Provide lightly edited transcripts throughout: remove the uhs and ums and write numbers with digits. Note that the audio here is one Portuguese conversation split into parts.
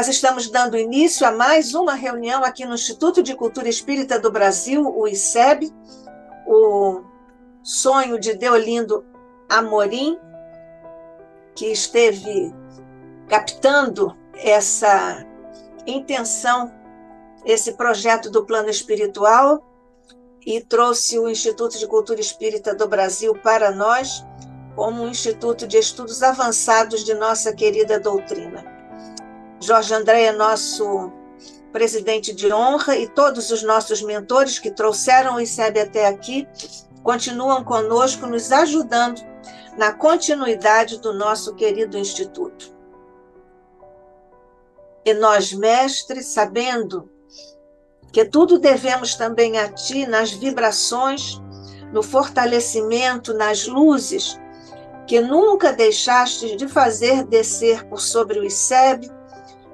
Nós estamos dando início a mais uma reunião aqui no Instituto de Cultura Espírita do Brasil, o ICEB, o sonho de Deolindo Amorim, que esteve captando essa intenção, esse projeto do plano espiritual e trouxe o Instituto de Cultura Espírita do Brasil para nós como um instituto de estudos avançados de nossa querida doutrina. Jorge André é nosso presidente de honra e todos os nossos mentores que trouxeram o ICEB até aqui continuam conosco, nos ajudando na continuidade do nosso querido instituto. E nós, mestres, sabendo que tudo devemos também a Ti, nas vibrações, no fortalecimento, nas luzes, que nunca deixaste de fazer descer por sobre o ICEB,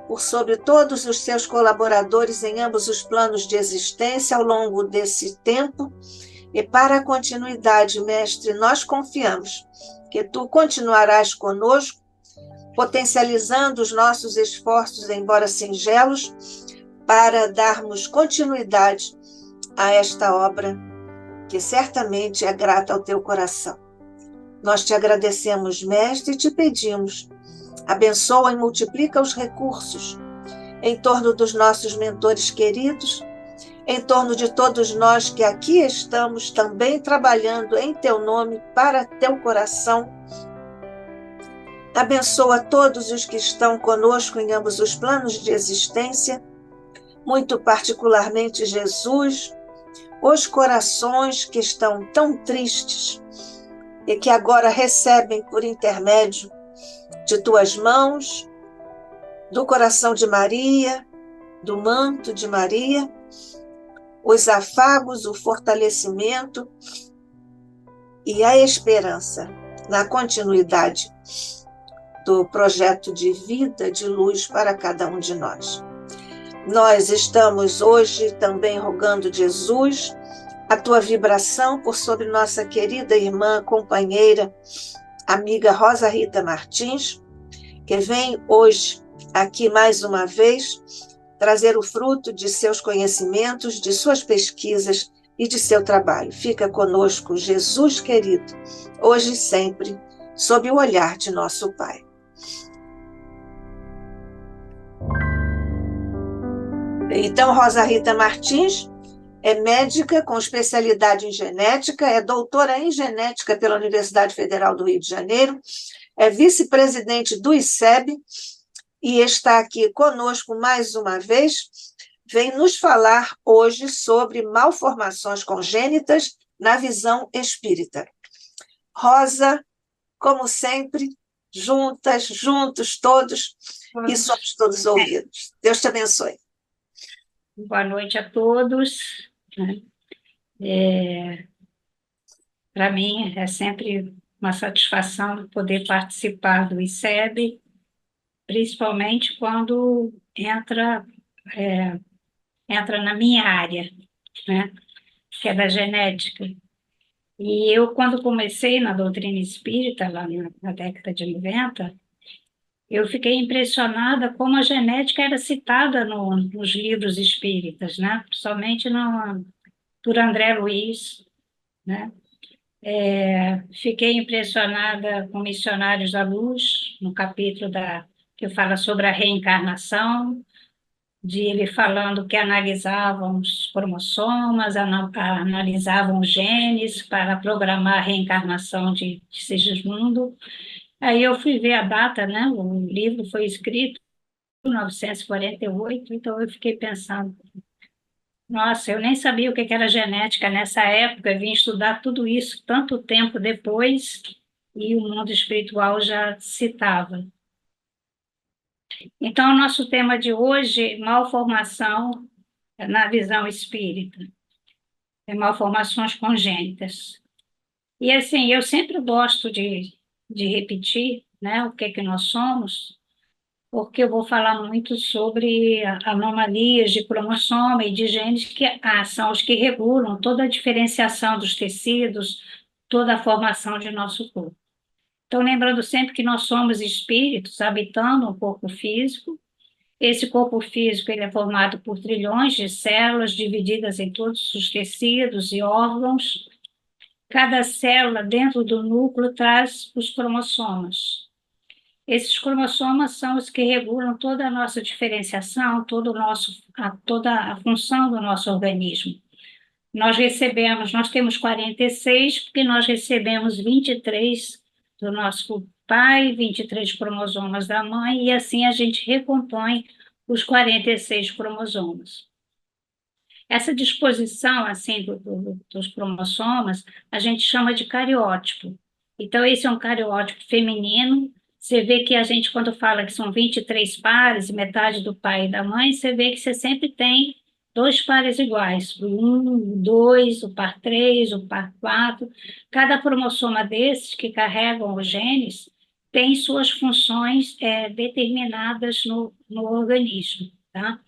por sobre todos os seus colaboradores em ambos os planos de existência ao longo desse tempo, e para a continuidade, mestre, nós confiamos que Tu continuarás conosco, potencializando os nossos esforços, embora singelos, para darmos continuidade a esta obra, que certamente é grata ao Teu coração. Nós Te agradecemos, mestre, e Te pedimos, abençoa e multiplica os recursos em torno dos nossos mentores queridos, em torno de todos nós que aqui estamos também trabalhando em Teu nome, para Teu coração. Abençoa todos os que estão conosco em ambos os planos de existência, muito particularmente Jesus, os corações que estão tão tristes e que agora recebem por intermédio de Tuas mãos, do coração de Maria, do manto de Maria, os afagos, o fortalecimento e a esperança na continuidade do projeto de vida, de luz para cada um de nós. Nós estamos hoje também rogando, Jesus, a Tua vibração por sobre nossa querida irmã, companheira, amiga Rosa Rita Martins, que vem hoje aqui mais uma vez trazer o fruto de seus conhecimentos, de suas pesquisas e de seu trabalho. Fica conosco, Jesus querido, hoje e sempre, sob o olhar de nosso Pai. Então, Rosa Rita Martins é médica com especialidade em genética, é doutora em genética pela Universidade Federal do Rio de Janeiro, é vice-presidente do ICEB e está aqui conosco mais uma vez. Vem nos falar hoje sobre malformações congênitas na visão espírita. Rosa, como sempre, juntas, juntos, todos, e somos todos ouvidos. Deus te abençoe. Boa noite a todos. Para mim é sempre uma satisfação poder participar do ICEB, principalmente quando entra na minha área, né, que é da genética. E eu, quando comecei na doutrina espírita, lá na década de 90, eu fiquei impressionada como a genética era citada nos livros espíritas, né? Principalmente por André Luiz, né? Fiquei impressionada com Missionários da Luz, no capítulo que fala sobre a reencarnação, de ele falando que analisavam os cromossomas, analisavam os genes para programar a reencarnação de Sigismundo. Aí eu fui ver a data, né? O livro foi escrito em 1948, então eu fiquei pensando, nossa, eu nem sabia o que era genética nessa época, eu vim estudar tudo isso tanto tempo depois e o mundo espiritual já citava. Então, o nosso tema de hoje, malformação na visão espírita, malformações congênitas. E assim, eu sempre gosto de repetir, né, o que nós somos, porque eu vou falar muito sobre anomalias de cromossoma e de genes que são os que regulam toda a diferenciação dos tecidos, toda a formação de nosso corpo. Então, lembrando sempre que nós somos espíritos habitando um corpo físico Esse corpo físico ele é formado por trilhões de células divididas em todos os tecidos e órgãos. Cada célula dentro do núcleo traz os cromossomas. Esses cromossomas são os que regulam toda a nossa diferenciação, toda a função do nosso organismo. Nós temos 46, porque nós recebemos 23 do nosso pai, 23 cromosomas da mãe, e assim a gente recompõe os 46 cromossomas. Essa disposição, assim, dos cromossomas, a gente chama de cariótipo. Então, esse é um cariótipo feminino. Você vê que a gente, quando fala que são 23 pares, metade do pai e da mãe, você vê que você sempre tem dois pares iguais, o 1, o 2, o par 3, o par 4. Cada cromossoma desses que carregam os genes tem suas funções determinadas no organismo, tá?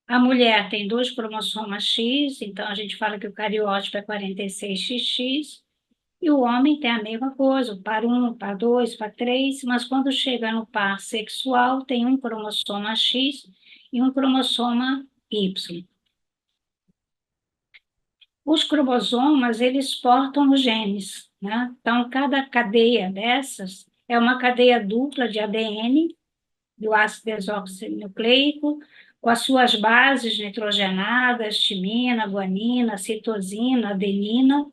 A mulher tem dois cromossomas X, então a gente fala que o cariótipo é 46XX, e o homem tem a mesma coisa, o par 1, o par 2, o par 3, mas quando chega no par sexual, tem um cromossoma X e um cromossoma Y. Os cromossomas, eles portam os genes, né? Então, cada cadeia dessas é uma cadeia dupla de ADN, do ácido desoxinucleico, com as suas bases nitrogenadas, timina, guanina, citosina, adenina,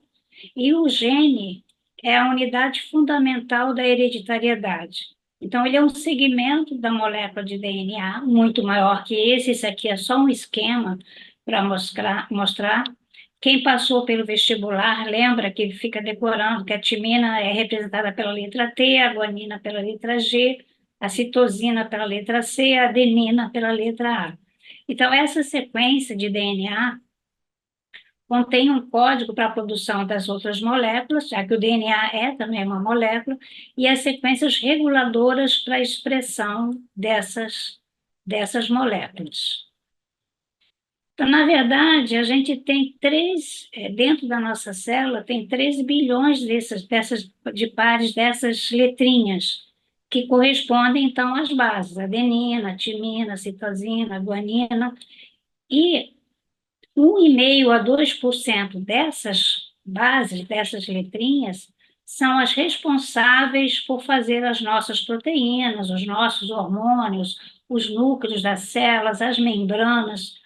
e o gene é a unidade fundamental da hereditariedade. Então, ele é um segmento da molécula de DNA, muito maior que esse aqui é só um esquema para mostrar. Quem passou pelo vestibular lembra que fica decorando que a timina é representada pela letra T, a guanina pela letra G, a citosina pela letra C, a adenina pela letra A. Então, essa sequência de DNA contém um código para a produção das outras moléculas, já que o DNA é também uma molécula, e as sequências reguladoras para a expressão dessas moléculas. Então, na verdade, a gente tem dentro da nossa célula, tem 3 bilhões de pares dessas letrinhas, que correspondem, então, às bases, adenina, timina, citosina, guanina, e 1,5% a 2% dessas bases, dessas letrinhas, são as responsáveis por fazer as nossas proteínas, os nossos hormônios, os núcleos das células, as membranas.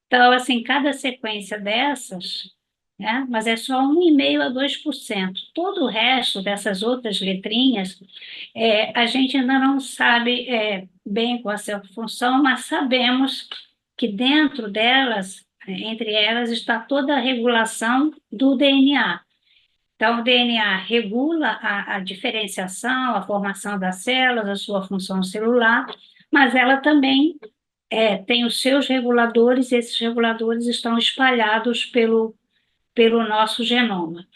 Então, assim, cada sequência dessas, né, mas é só 1,5% a 2%. Todo o resto dessas outras letrinhas, a gente ainda não sabe bem qual é a sua função, mas sabemos que dentro delas, entre elas, está toda a regulação do DNA. Então, o DNA regula a diferenciação, a formação das células, a sua função celular, mas ela também tem os seus reguladores, e esses reguladores estão espalhados pelo nosso genoma.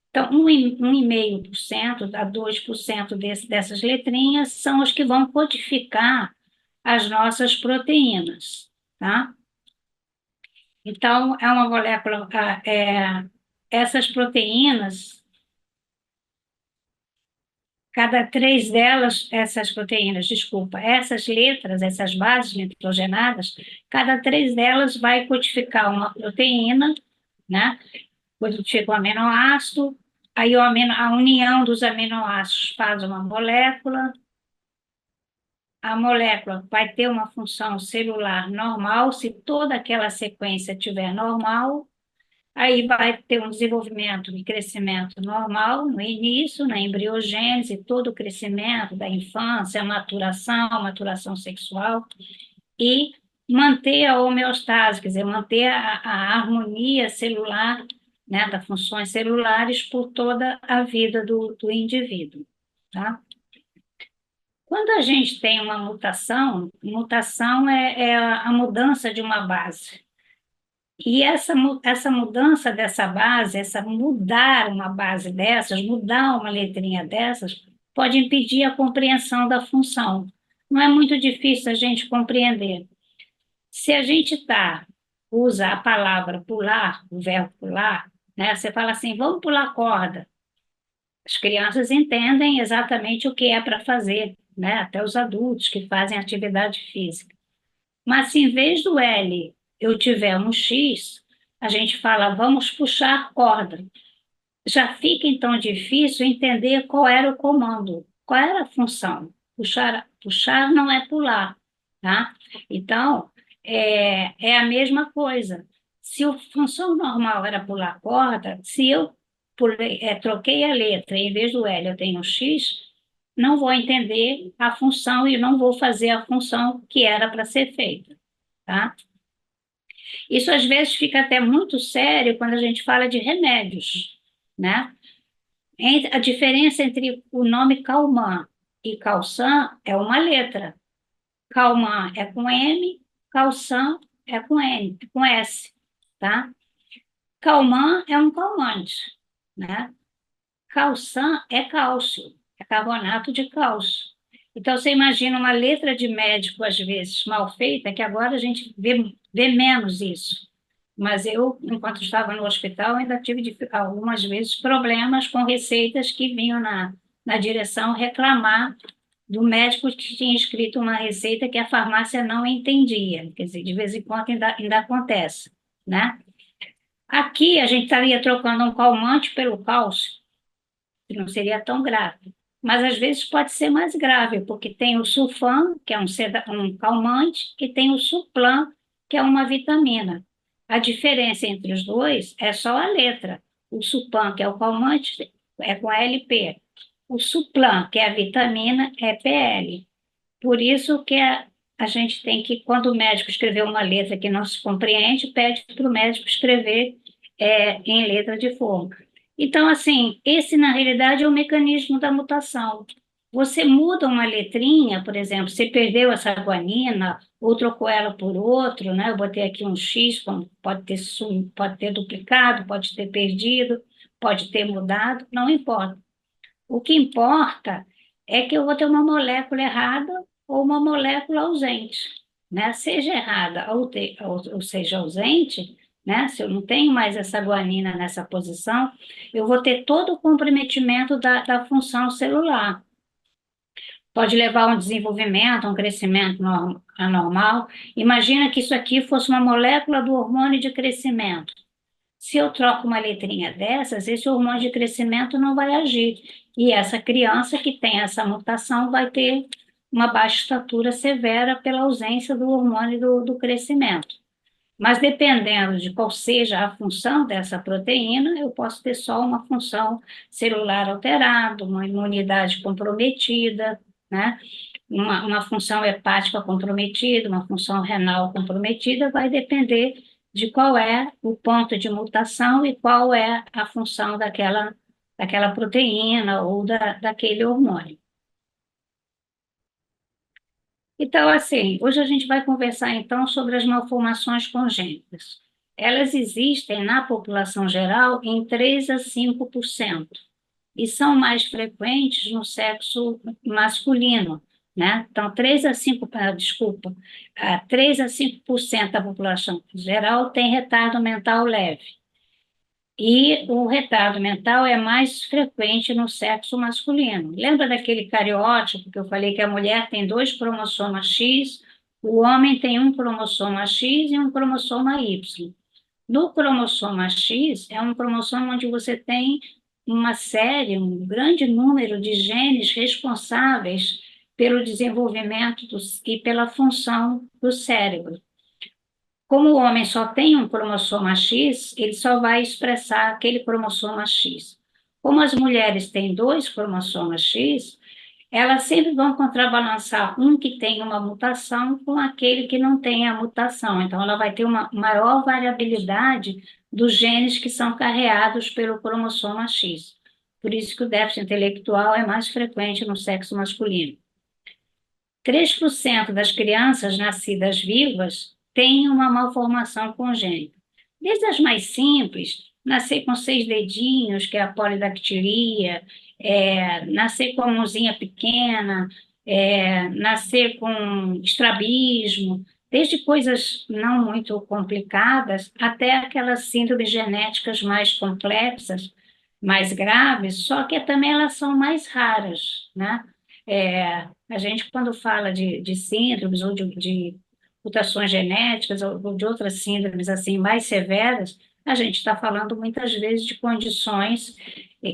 Então, 1,5% a 2% dessas letrinhas são os que vão codificar as nossas proteínas, tá? Então, é uma molécula, essas proteínas, cada 3 delas, essas proteínas, desculpa, essas letras, essas bases nitrogenadas, cada 3 delas vai codificar uma proteína, né? Codifica um aminoácido, aí a união dos aminoácidos faz uma molécula, a molécula vai ter uma função celular normal, se toda aquela sequência estiver normal, aí vai ter um desenvolvimento e crescimento normal no início, na embriogênese, todo o crescimento da infância, a maturação sexual, e manter a homeostase, quer dizer, manter a harmonia celular, né, das funções celulares por toda a vida do indivíduo, tá? Quando a gente tem uma mutação é a mudança de uma base. E essa mudança dessa base, mudar uma base dessas, mudar uma letrinha dessas, pode impedir a compreensão da função. Não é muito difícil a gente compreender. Se a gente usa a palavra pular, o verbo pular, né? Você fala assim, vamos pular corda. As crianças entendem exatamente o que é para fazer. né? Até os adultos que fazem atividade física. Mas se em vez do L eu tiver um X, a gente fala, vamos puxar corda. Já fica então difícil entender qual era o comando, qual era a função. Puxar não é pular, tá? Então, é a mesma coisa. Se a função normal era pular corda, se eu troquei a letra, em vez do L eu tenho um X, não vou entender a função e não vou fazer a função que era para ser feita, tá? Isso às vezes fica até muito sério quando a gente fala de remédios, né? A diferença entre o nome Calman e Calsan é uma letra. Calman é com M, Calsan é com N, com S, tá? Calman é um calmante, né? Calsan é cálcio, é carbonato de cálcio. Então, você imagina uma letra de médico, às vezes, mal feita, que agora a gente vê menos isso. Mas eu, enquanto estava no hospital, ainda tive algumas vezes problemas com receitas que vinham na direção reclamar do médico que tinha escrito uma receita que a farmácia não entendia. Quer dizer, de vez em quando ainda acontece, né? Aqui a gente estaria trocando um calmante pelo cálcio, que não seria tão grave. Mas às vezes pode ser mais grave, porque tem o sulfam, que é um calmante, e tem o suplan, que é uma vitamina. A diferença entre os dois é só a letra. O sulfam, que é o calmante, é com LP. O suplan, que é a vitamina, é PL. Por isso que a gente tem que, quando o médico escrever uma letra que não se compreende, pede para o médico escrever em letra de forma. Então, assim, esse na realidade é o mecanismo da mutação. Você muda uma letrinha, por exemplo, você perdeu essa guanina ou trocou ela por outro, né? Eu botei aqui um X, pode ter duplicado, pode ter perdido, pode ter mudado, não importa. O que importa é que eu vou ter uma molécula errada ou uma molécula ausente, né? Seja errada ou seja ausente, né? Se eu não tenho mais essa guanina nessa posição, eu vou ter todo o comprometimento da função celular. Pode levar a um desenvolvimento, a um crescimento anormal. Imagina que isso aqui fosse uma molécula do hormônio de crescimento. Se eu troco uma letrinha dessas, esse hormônio de crescimento não vai agir. E essa criança que tem essa mutação vai ter uma baixa estatura severa pela ausência do hormônio do crescimento. Mas dependendo de qual seja a função dessa proteína, eu posso ter só uma função celular alterada, uma imunidade comprometida, né? Uma função hepática comprometida, uma função renal comprometida, vai depender de qual é o ponto de mutação e qual é a função daquela proteína ou daquele hormônio. Então, assim, hoje a gente vai conversar então sobre as malformações congênitas. Elas existem na população geral em 3 a 5% e são mais frequentes no sexo masculino, né? Então, 3 a 5% da população geral tem retardo mental leve. E o retardo mental é mais frequente no sexo masculino. Lembra daquele cariótipo que eu falei que a mulher tem 2 cromossomas X, o homem tem um cromossoma X e um cromossoma Y. No cromossoma X, é um cromossomo onde você tem uma série, um grande número de genes responsáveis pelo desenvolvimento e pela função do cérebro. Como o homem só tem um cromossoma X, ele só vai expressar aquele cromossoma X. Como as mulheres têm 2 cromossomas X, elas sempre vão contrabalançar um que tem uma mutação com aquele que não tem a mutação. Então, ela vai ter uma maior variabilidade dos genes que são carreados pelo cromossoma X. Por isso que o déficit intelectual é mais frequente no sexo masculino. 3% das crianças nascidas vivas têm uma malformação congênita. Desde as mais simples, nascer com 6 dedinhos, que é a polidactilia, nascer com a mãozinha pequena, nascer com estrabismo, desde coisas não muito complicadas até aquelas síndromes genéticas mais complexas, mais graves, só que também elas são mais raras, né? A gente, quando fala de síndromes ou de mutações genéticas ou de outras síndromes assim mais severas, a gente está falando muitas vezes de condições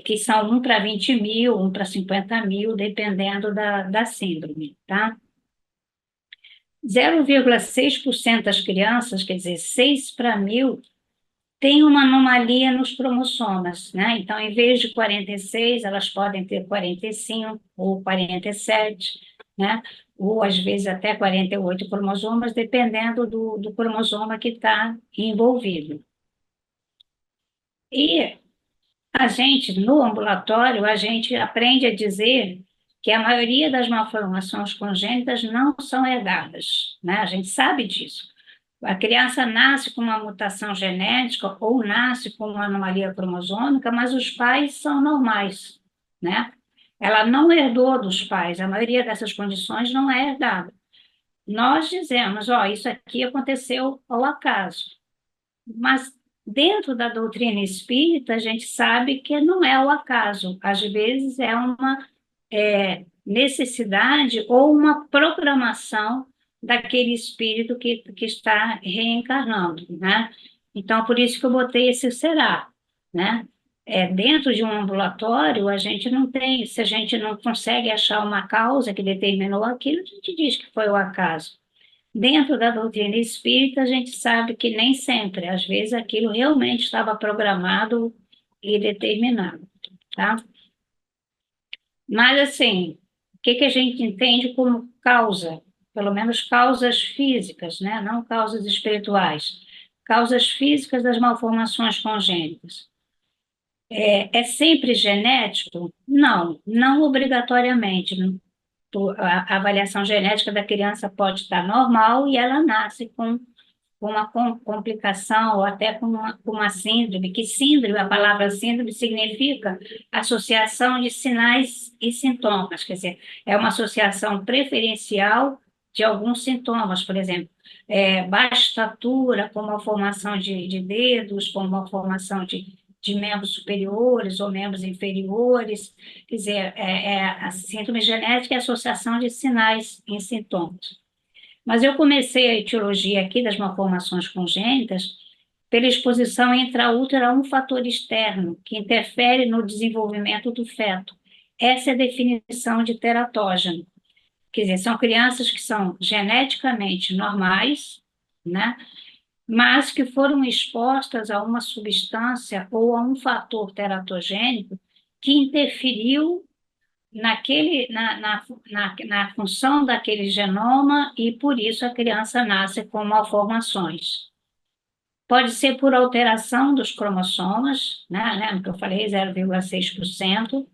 que são 1 para 20 mil, 1 para 50 mil, dependendo da síndrome, tá? 0,6% das crianças, quer dizer, 6 para mil, tem uma anomalia nos cromossomas, né? Então, em vez de 46, elas podem ter 45 ou 47, né? Ou às vezes até 48 cromossomas, dependendo do cromosoma que está envolvido. E a gente, no ambulatório, a gente aprende a dizer que a maioria das malformações congênitas não são herdadas, né? A gente sabe disso. A criança nasce com uma mutação genética ou nasce com uma anomalia cromosômica, mas os pais são normais, né? Ela não herdou dos pais, a maioria dessas condições não é herdada. Nós dizemos, ó, isso aqui aconteceu ao acaso, mas dentro da doutrina espírita a gente sabe que não é ao acaso, às vezes é uma necessidade ou uma programação daquele espírito que está reencarnando, né? Então, por isso que eu botei esse será, né? Dentro de um ambulatório, a gente não tem, se a gente não consegue achar uma causa que determinou aquilo, a gente diz que foi o acaso. Dentro da doutrina espírita, a gente sabe que nem sempre, às vezes aquilo realmente estava programado e determinado, tá? Mas, assim, o que a gente entende como causa? Pelo menos causas físicas, né? Não causas espirituais. Causas físicas das malformações congênitas. É sempre genético? Não, não obrigatoriamente. A avaliação genética da criança pode estar normal e ela nasce com uma complicação ou até com uma síndrome, que síndrome, a palavra síndrome significa associação de sinais e sintomas, quer dizer, é uma associação preferencial de alguns sintomas, por exemplo, baixa estatura, com uma formação de dedos, com uma formação de membros superiores ou membros inferiores, quer dizer, a síndrome genética é a associação de sinais em sintomas. Mas eu comecei a etiologia aqui das malformações congênitas pela exposição intraútero a um fator externo que interfere no desenvolvimento do feto. Essa é a definição de teratógeno. Quer dizer, são crianças que são geneticamente normais, né? Mas que foram expostas a uma substância ou a um fator teratogênico que interferiu na função daquele genoma e por isso a criança nasce com malformações. Pode ser por alteração dos cromossomas, né, no que eu falei, 0,6%.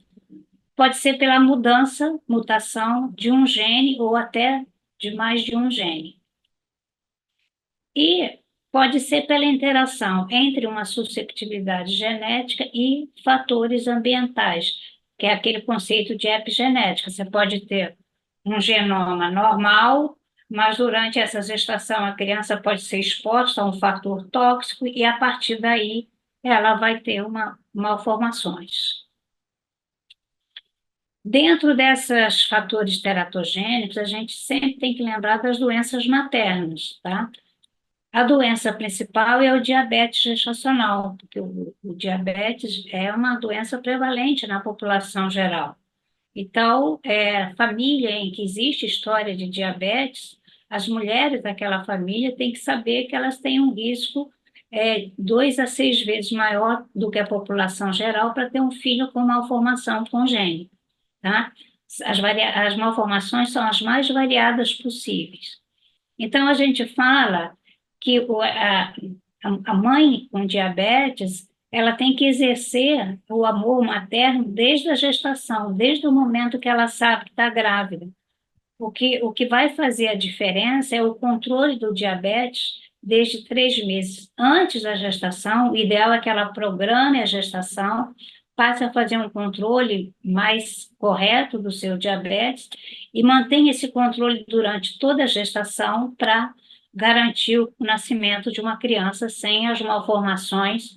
Pode ser pela mutação de um gene ou até de mais de um gene. E pode ser pela interação entre uma susceptibilidade genética e fatores ambientais, que é aquele conceito de epigenética. Você pode ter um genoma normal, mas durante essa gestação a criança pode ser exposta a um fator tóxico e a partir daí ela vai ter malformações. Dentro desses fatores teratogênicos, a gente sempre tem que lembrar das doenças maternas, tá? A doença principal é o diabetes gestacional, porque o diabetes é uma doença prevalente na população geral. Então, família em que existe história de diabetes, as mulheres daquela família têm que saber que elas têm um risco 2 a 6 vezes maior do que a população geral para ter um filho com malformação congênita, tá? As malformações são as mais variadas possíveis. Então, a gente fala que a mãe com diabetes, ela tem que exercer o amor materno desde a gestação, desde o momento que ela sabe que está grávida. O que vai fazer a diferença é o controle do diabetes desde 3 meses antes da gestação. O ideal é que ela programe a gestação, passe a fazer um controle mais correto do seu diabetes e mantenha esse controle durante toda a gestação para garantir o nascimento de uma criança sem as malformações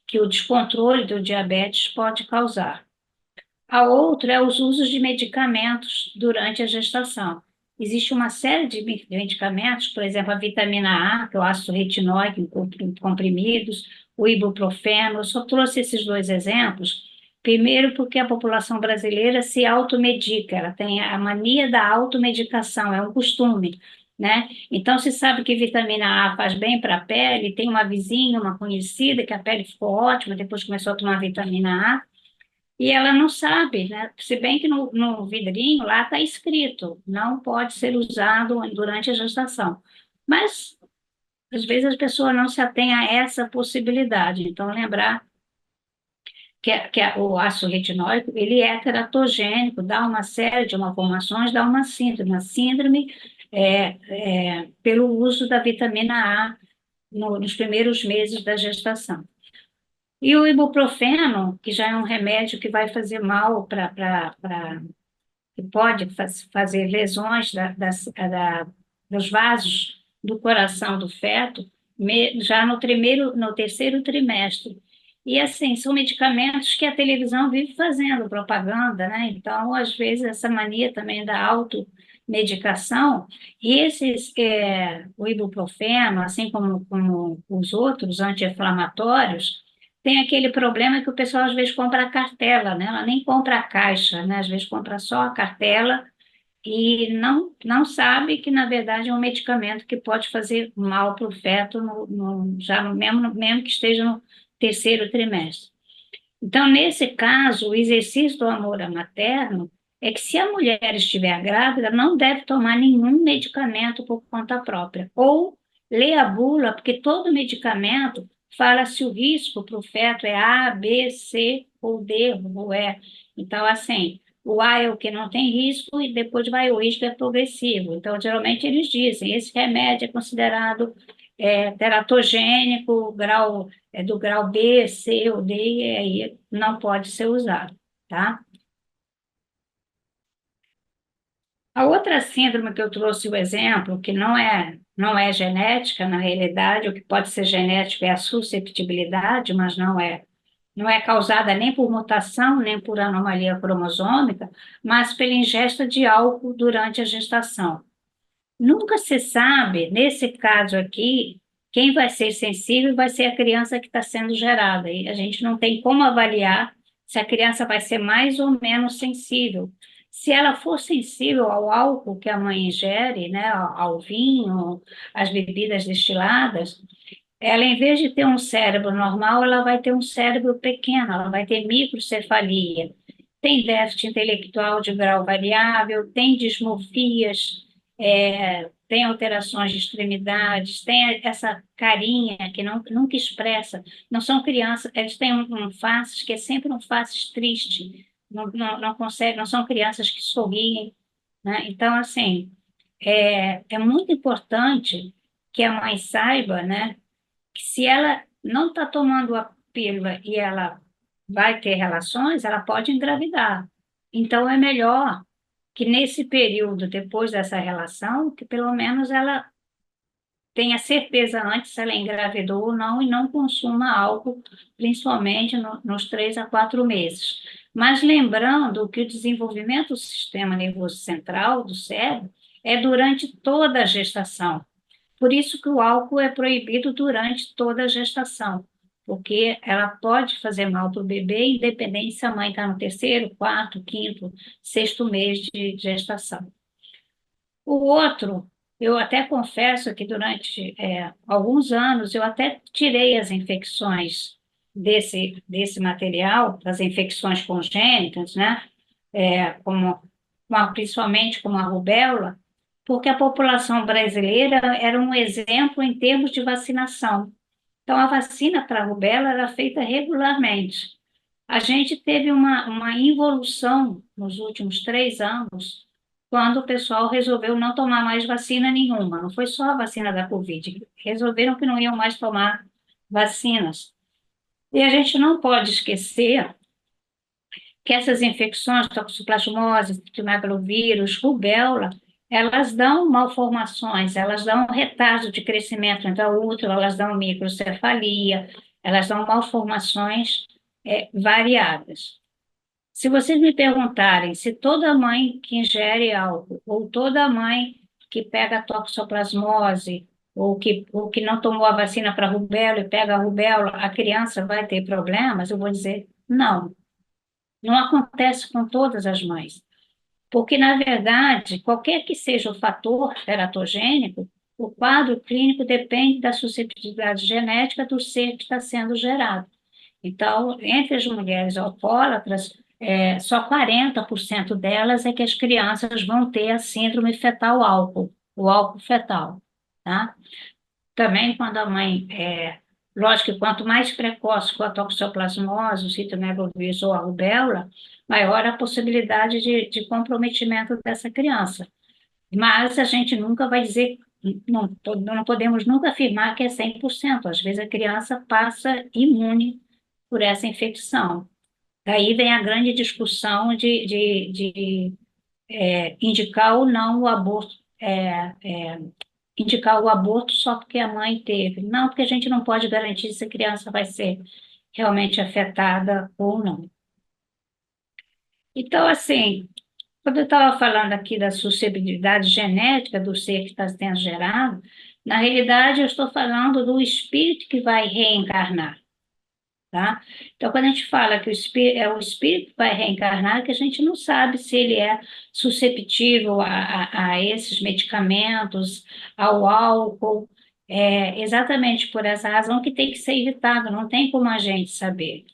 que o descontrole do diabetes pode causar. A outra é os usos de medicamentos durante a gestação. Existe uma série de medicamentos, por exemplo, a vitamina A, que é o ácido retinóico em comprimidos, o ibuprofeno. Eu só trouxe esses dois exemplos, primeiro porque a população brasileira se automedica, ela tem a mania da automedicação, é um costume, né? Então, se sabe que vitamina A faz bem para a pele, tem uma vizinha, uma conhecida, que a pele ficou ótima, depois começou a tomar vitamina A, e ela não sabe, né? Se bem que no vidrinho lá está escrito, não pode ser usado durante a gestação. Mas, às vezes, as pessoas não se atêm a essa possibilidade. Então, lembrar o ácido retinóico, ele é teratogênico, dá uma série de malformações, dá uma síndrome. A síndrome pelo uso da vitamina A nos primeiros meses da gestação. E o ibuprofeno, que já é um remédio que vai fazer mal que pode fazer lesões dos vasos do coração do feto, já no terceiro trimestre. E, assim, são medicamentos que a televisão vive fazendo propaganda, né? Então, às vezes, essa mania também da automedicação, e o ibuprofeno, assim como os outros anti-inflamatórios, tem aquele problema que o pessoal às vezes compra a cartela, né? Ela nem compra a caixa, né? Às vezes compra só a cartela e não sabe que, na verdade, é um medicamento que pode fazer mal para o feto mesmo que esteja no terceiro trimestre. Então, nesse caso, o exercício do amor materno é que, se a mulher estiver grávida, não deve tomar nenhum medicamento por conta própria. Ou ler a bula, porque todo medicamento fala se o risco para o feto é A, B, C ou D ou E. Então, assim, o A é o que não tem risco e depois vai o risco é progressivo. Então, geralmente eles dizem, esse remédio é considerado teratogênico, do grau B, C ou D, e aí não pode ser usado, tá? A outra síndrome que eu trouxe o exemplo, que não é genética, na realidade, o que pode ser genético é a susceptibilidade, mas não é causada nem por mutação, nem por anomalia cromosômica, mas pela ingesta de álcool durante a gestação. Nunca se sabe, nesse caso aqui, quem vai ser sensível vai ser a criança que está sendo gerada. E a gente não tem como avaliar se a criança vai ser mais ou menos sensível. Se ela for sensível ao álcool que a mãe ingere, né, ao vinho, às bebidas destiladas, ela, em vez de ter um cérebro normal, ela vai ter um cérebro pequeno, ela vai ter microcefalia. Tem déficit intelectual de grau variável, tem dismorfias, tem alterações de extremidades, tem essa carinha que nunca expressa. Não são crianças, eles têm um faces que é sempre um faces triste, não consegue, não são crianças que sorriem, né? Então, assim, é muito importante que a mãe saiba, né, que se ela não está tomando a pílula e ela vai ter relações, ela pode engravidar. Então, é melhor que nesse período, depois dessa relação, que pelo menos ela tenha certeza antes se ela engravidou ou não e não consuma álcool, principalmente nos 3 a 4 meses. Mas lembrando que o desenvolvimento do sistema nervoso central, do cérebro, é durante toda a gestação. Por isso que o álcool é proibido durante toda a gestação, porque ela pode fazer mal para o bebê, independente se a mãe está no terceiro, quarto, quinto, sexto mês de gestação. O outro, eu até confesso que durante alguns anos eu até tirei as infecções desse material, as infecções congênitas, né? Principalmente como a rubéola, porque a população brasileira era um exemplo em termos de vacinação. Então, a vacina para a rubéola era feita regularmente. A gente teve uma involução nos últimos 3 anos, quando o pessoal resolveu não tomar mais vacina nenhuma. Não foi só a vacina da Covid, resolveram que não iam mais tomar vacinas. E a gente não pode esquecer que essas infecções, toxoplasmose, cytomegalovirus, rubéola, elas dão malformações, elas dão retardo de crescimento intraútero, elas dão microcefalia, elas dão malformações variadas. Se vocês me perguntarem se toda mãe que ingere álcool, ou toda mãe que pega toxoplasmose, ou que não tomou a vacina para rubéola e pega a rubéola, a criança vai ter problemas, eu vou dizer não. Não acontece com todas as mães. Porque, na verdade, qualquer que seja o fator teratogênico, o quadro clínico depende da suscetibilidade genética do ser que está sendo gerado. Então, entre as mulheres alcoólatras, só 40% delas é que as crianças vão ter a síndrome fetal álcool, o álcool fetal, tá? Também quando a mãe, lógico que quanto mais precoce for a toxoplasmose, o citomegalovírus ou a rubéola, maior a possibilidade de comprometimento dessa criança. Mas a gente nunca vai dizer, não podemos nunca afirmar que é 100%. Às vezes a criança passa imune por essa infecção. Daí vem a grande discussão de indicar ou não o aborto, indicar o aborto só porque a mãe teve. Não, porque a gente não pode garantir se a criança vai ser realmente afetada ou não. Então, assim, quando eu estava falando aqui da suscetibilidade genética do ser que está sendo gerado, na realidade eu estou falando do espírito que vai reencarnar. Tá? Então, quando a gente fala que é o espírito que vai reencarnar, que a gente não sabe se ele é susceptível a esses medicamentos, ao álcool, exatamente por essa razão que tem que ser evitado, não tem como a gente saber.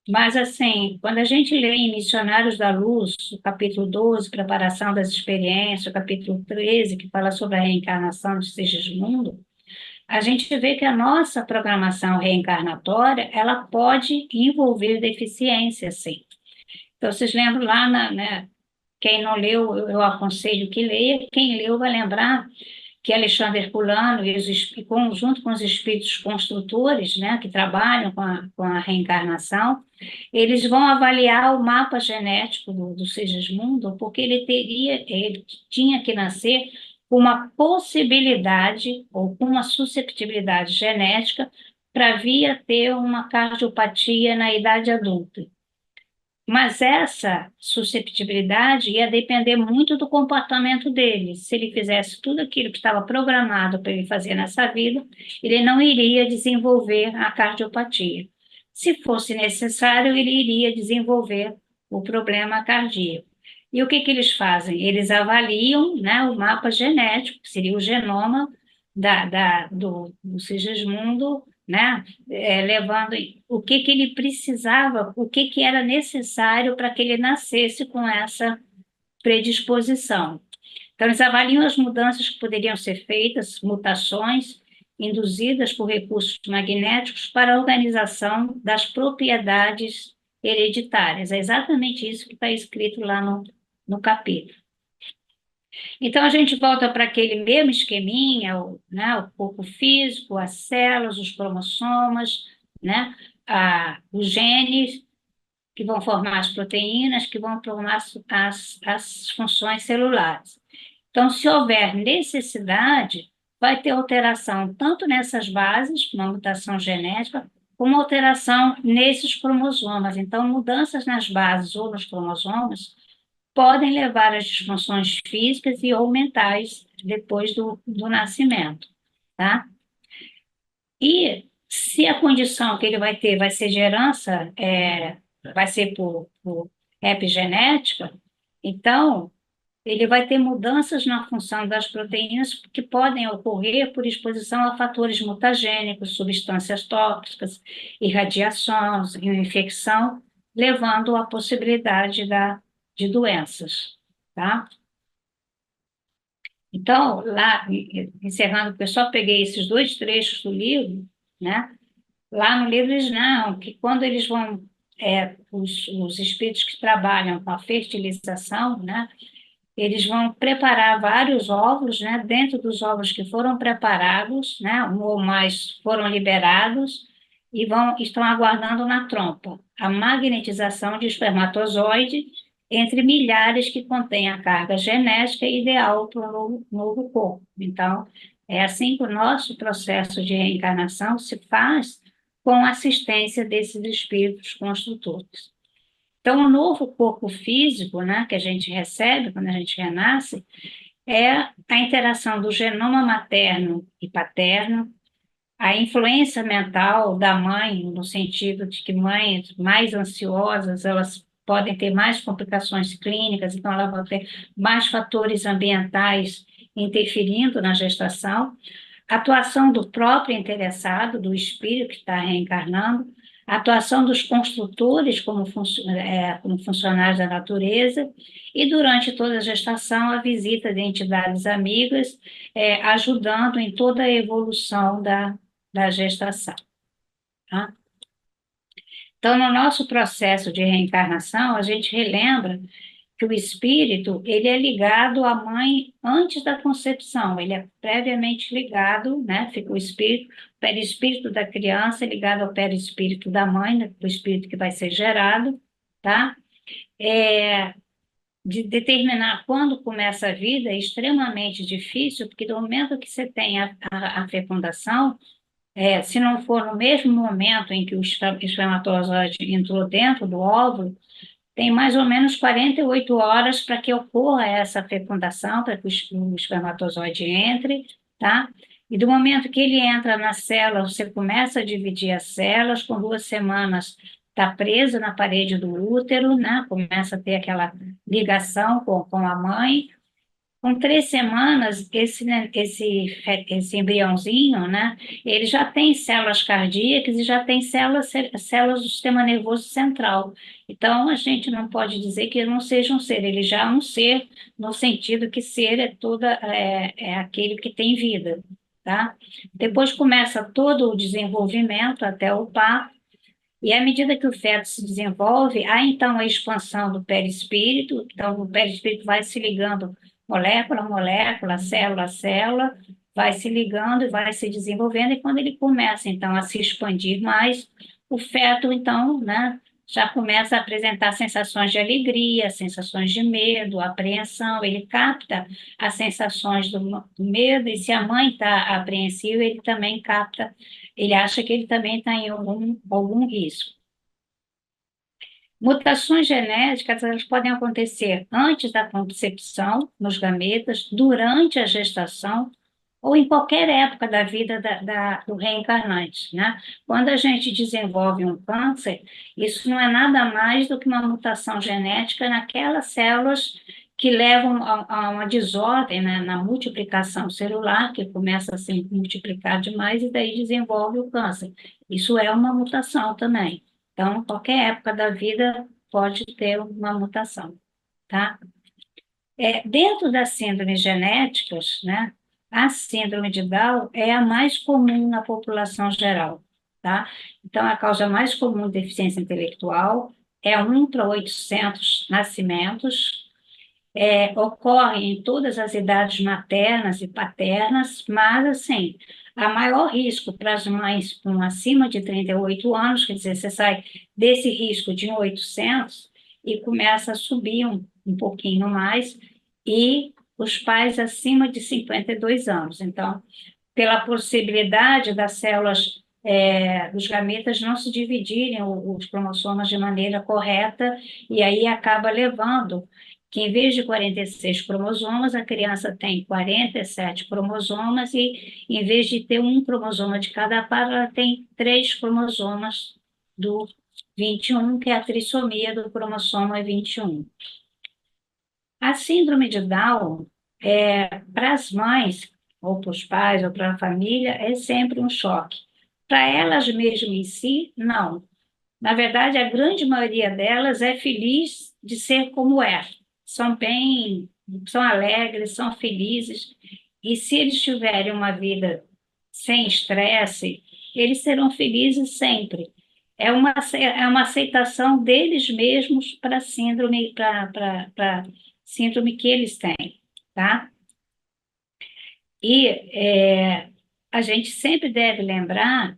Mas, assim, quando a gente lê em Missionários da Luz, o capítulo 12, Preparação das Experiências, o capítulo 13, que fala sobre a reencarnação de Sigismundo, a gente vê que a nossa programação reencarnatória, ela pode envolver deficiência, sim. Então, vocês lembram lá, né, quem não leu, eu aconselho que leia, quem leu vai lembrar que Alexandre Herculano, junto com os espíritos construtores, né, que trabalham com a reencarnação, eles vão avaliar o mapa genético do Sigismundo, porque ele tinha que nascer com uma possibilidade ou com uma susceptibilidade genética para vir a ter uma cardiopatia na idade adulta. Mas essa susceptibilidade ia depender muito do comportamento dele. Se ele fizesse tudo aquilo que estava programado para ele fazer nessa vida, ele não iria desenvolver a cardiopatia. Se fosse necessário, ele iria desenvolver o problema cardíaco. E o que eles fazem? Eles avaliam, né, o mapa genético, que seria o genoma do Sigismundo, né? Levando o que ele precisava, o que era necessário para que ele nascesse com essa predisposição. Então, eles avaliam as mudanças que poderiam ser feitas, mutações induzidas por recursos magnéticos para a organização das propriedades hereditárias. É exatamente isso que está escrito lá no capítulo. Então, a gente volta para aquele mesmo esqueminha, né, o corpo físico, as células, os cromossomas, né, os genes, que vão formar as proteínas, que vão formar as funções celulares. Então, se houver necessidade, vai ter alteração tanto nessas bases, uma mutação genética, como alteração nesses cromossomas. Então, mudanças nas bases ou nos cromossomas podem levar às disfunções físicas e ou mentais depois do nascimento, tá? E se a condição que ele vai ter vai ser de herança, vai ser por epigenética, então ele vai ter mudanças na função das proteínas que podem ocorrer por exposição a fatores mutagênicos, substâncias tóxicas, irradiações, infecção, levando à possibilidade de doenças, tá? Então, lá, encerrando, porque eu só peguei esses dois trechos do livro, né? Lá no livro eles não, que quando eles vão, os espíritos que trabalham com a fertilização, né? Eles vão preparar vários óvulos, né? Dentro dos óvulos que foram preparados, né? Um ou mais foram liberados e estão aguardando na trompa a magnetização de espermatozoide entre milhares que contém a carga genética ideal para o novo corpo. Então, é assim que o nosso processo de reencarnação se faz com a assistência desses espíritos construtores. Então, o novo corpo físico, né, que a gente recebe quando a gente renasce, é a interação do genoma materno e paterno, a influência mental da mãe, no sentido de que mães mais ansiosas, elas podem ter mais complicações clínicas, então elas vão ter mais fatores ambientais interferindo na gestação, a atuação do próprio interessado, do espírito que está reencarnando, a atuação dos construtores como funcionários da natureza, e durante toda a gestação, a visita de entidades amigas, ajudando em toda a evolução da gestação. Tá? Então, no nosso processo de reencarnação, a gente relembra que o espírito, ele é ligado à mãe antes da concepção, ele é previamente ligado, né? Fica o perispírito da criança é ligado ao perispírito da mãe, né? O espírito que vai ser gerado, tá? De determinar quando começa a vida é extremamente difícil, porque do momento que você tem a fecundação, se não for no mesmo momento em que o espermatozoide entrou dentro do óvulo, tem mais ou menos 48 horas para que ocorra essa fecundação, para que o espermatozoide entre, tá? E do momento que ele entra na célula, você começa a dividir as células, com 2 semanas está preso na parede do útero, né? Começa a ter aquela ligação com a mãe, com 3 semanas, esse embriãozinho, né, ele já tem células cardíacas e já tem células do sistema nervoso central. Então, a gente não pode dizer que ele não seja um ser, ele já é um ser, no sentido que ser é aquele que tem vida, tá? Depois começa todo o desenvolvimento até o parto, e à medida que o feto se desenvolve, há então a expansão do perispírito, então o perispírito vai se ligando molécula a molécula, célula a célula, vai se ligando e vai se desenvolvendo, e quando ele começa então a se expandir mais, o feto então, né, já começa a apresentar sensações de alegria, sensações de medo, apreensão, ele capta as sensações do medo, e se a mãe está apreensiva, ele também capta, ele acha que ele também está em algum risco. Mutações genéticas, elas podem acontecer antes da concepção, nos gametas, durante a gestação, ou em qualquer época da vida do reencarnante, né? Quando a gente desenvolve um câncer, isso não é nada mais do que uma mutação genética naquelas células que levam a uma desordem, né, na multiplicação celular, que começa a se multiplicar demais e daí desenvolve o câncer. Isso é uma mutação também. Então, qualquer época da vida pode ter uma mutação, tá? Dentro das síndromes genéticas, né, a síndrome de Down é a mais comum na população geral, tá? Então, a causa mais comum de deficiência intelectual é 1 para 800 nascimentos, ocorre em todas as idades maternas e paternas, mas, assim, há maior risco para as mães com acima de 38 anos, quer dizer, você sai desse risco de 800 e começa a subir um pouquinho mais, e os pais acima de 52 anos. Então, pela possibilidade das células dos gametas não se dividirem os cromossomas de maneira correta, e aí acaba levando que em vez de 46 cromossomas, a criança tem 47 cromossomas, e em vez de ter um cromosoma de cada par, ela tem 3 cromossomas do 21, que é a trissomia do cromossoma 21. A síndrome de Down, para as mães, ou para os pais, ou para a família, é sempre um choque. Para elas mesmas em si, não. Na verdade, a grande maioria delas é feliz de ser como é. São alegres, são felizes. E se eles tiverem uma vida sem estresse, eles serão felizes sempre. É uma aceitação deles mesmos para a síndrome que eles têm, tá? E a gente sempre deve lembrar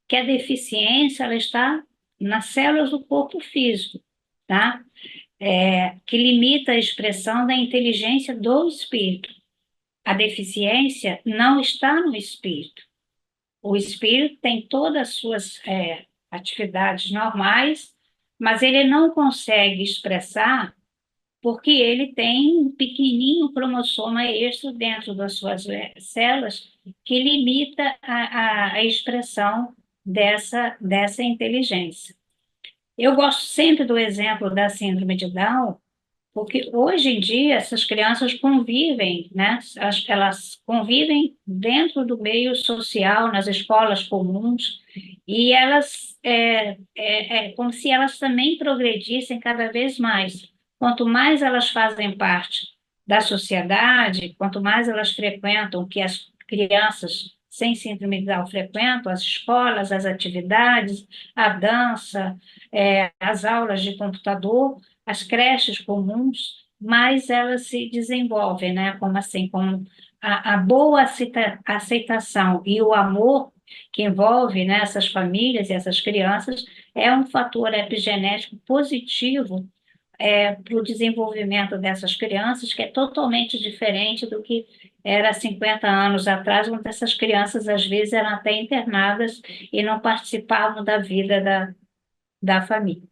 que a deficiência ela está nas células do corpo físico, tá? Que limita a expressão da inteligência do espírito. A deficiência não está no espírito. O espírito tem todas as suas atividades normais, mas ele não consegue expressar porque ele tem um pequenininho cromossoma extra dentro das suas células que limita a expressão dessa inteligência. Eu gosto sempre do exemplo da síndrome de Down, porque hoje em dia essas crianças convivem, né? Elas convivem dentro do meio social, nas escolas comuns, e elas é como se elas também progredissem cada vez mais. Quanto mais elas fazem parte da sociedade, quanto mais elas frequentam o que as crianças sem síndrome de Down frequentam, as escolas, as atividades, a dança, as aulas de computador, as creches comuns, mais elas se desenvolvem, né? Como assim, como a boa aceitação e o amor que envolve, né, essas famílias e essas crianças é um fator epigenético positivo para o desenvolvimento dessas crianças, que é totalmente diferente do que era 50 anos atrás, onde essas crianças às vezes eram até internadas e não participavam da vida da família,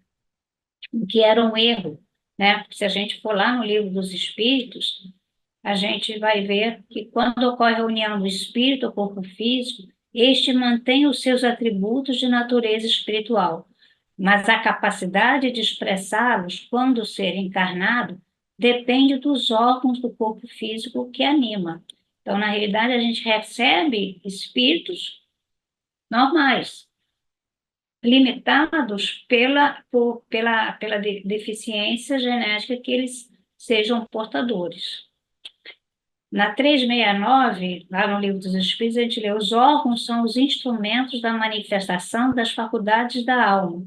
o que era um erro, né? Se a gente for lá no livro dos Espíritos, a gente vai ver que quando ocorre a união do espírito ao corpo físico, este mantém os seus atributos de natureza espiritual, mas a capacidade de expressá-los quando o ser encarnado depende dos órgãos do corpo físico que anima. Então, na realidade, a gente recebe espíritos normais, limitados pela deficiência genética que eles sejam portadores. Na 369, lá no Livro dos Espíritos, a gente lê: os órgãos são os instrumentos da manifestação das faculdades da alma,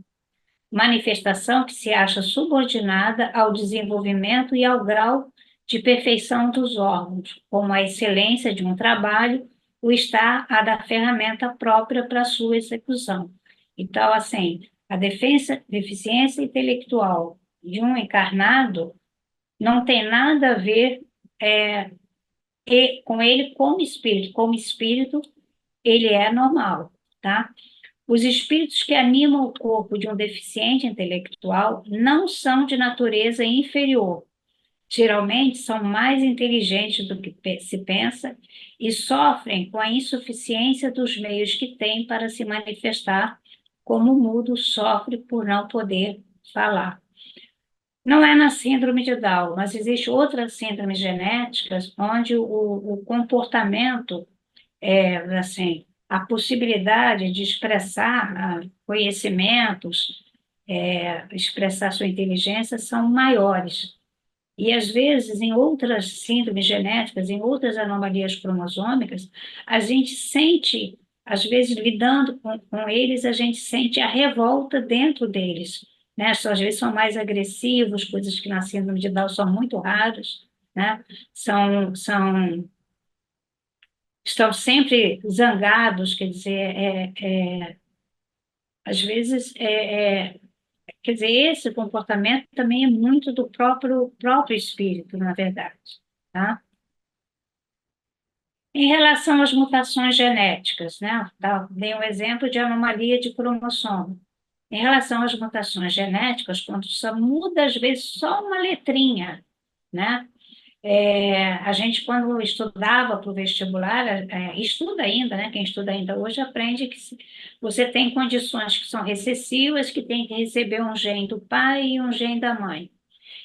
manifestação que se acha subordinada ao desenvolvimento e ao grau de perfeição dos órgãos, como a excelência de um trabalho, o estar a da ferramenta própria para sua execução. Então, assim, a deficiência intelectual de um encarnado não tem nada a ver com ele como espírito. Como espírito, ele é normal, tá? Os espíritos que animam o corpo de um deficiente intelectual não são de natureza inferior. Geralmente são mais inteligentes do que se pensa e sofrem com a insuficiência dos meios que têm para se manifestar, como o mudo sofre por não poder falar. Não é na síndrome de Down, mas existe outras síndromes genéticas onde o comportamento assim, a possibilidade de expressar conhecimentos, expressar sua inteligência são maiores. E, às vezes, em outras síndromes genéticas, em outras anomalias cromossômicas, a gente sente, às vezes, lidando com eles, a gente sente a revolta dentro deles, né? Às vezes são mais agressivos, coisas que na síndrome de Down são muito raras, né? Estão sempre zangados, quer dizer, às vezes, quer dizer, esse comportamento também é muito do próprio espírito, na verdade, tá? Em relação às mutações genéticas, né? Dei um exemplo de anomalia de cromossomo. Em relação às mutações genéticas, quando só muda, às vezes, só uma letrinha, né? A gente, quando estudava para o vestibular, estuda ainda, né? Quem estuda ainda hoje aprende que você tem condições que são recessivas, que tem que receber um gene do pai e um gene da mãe.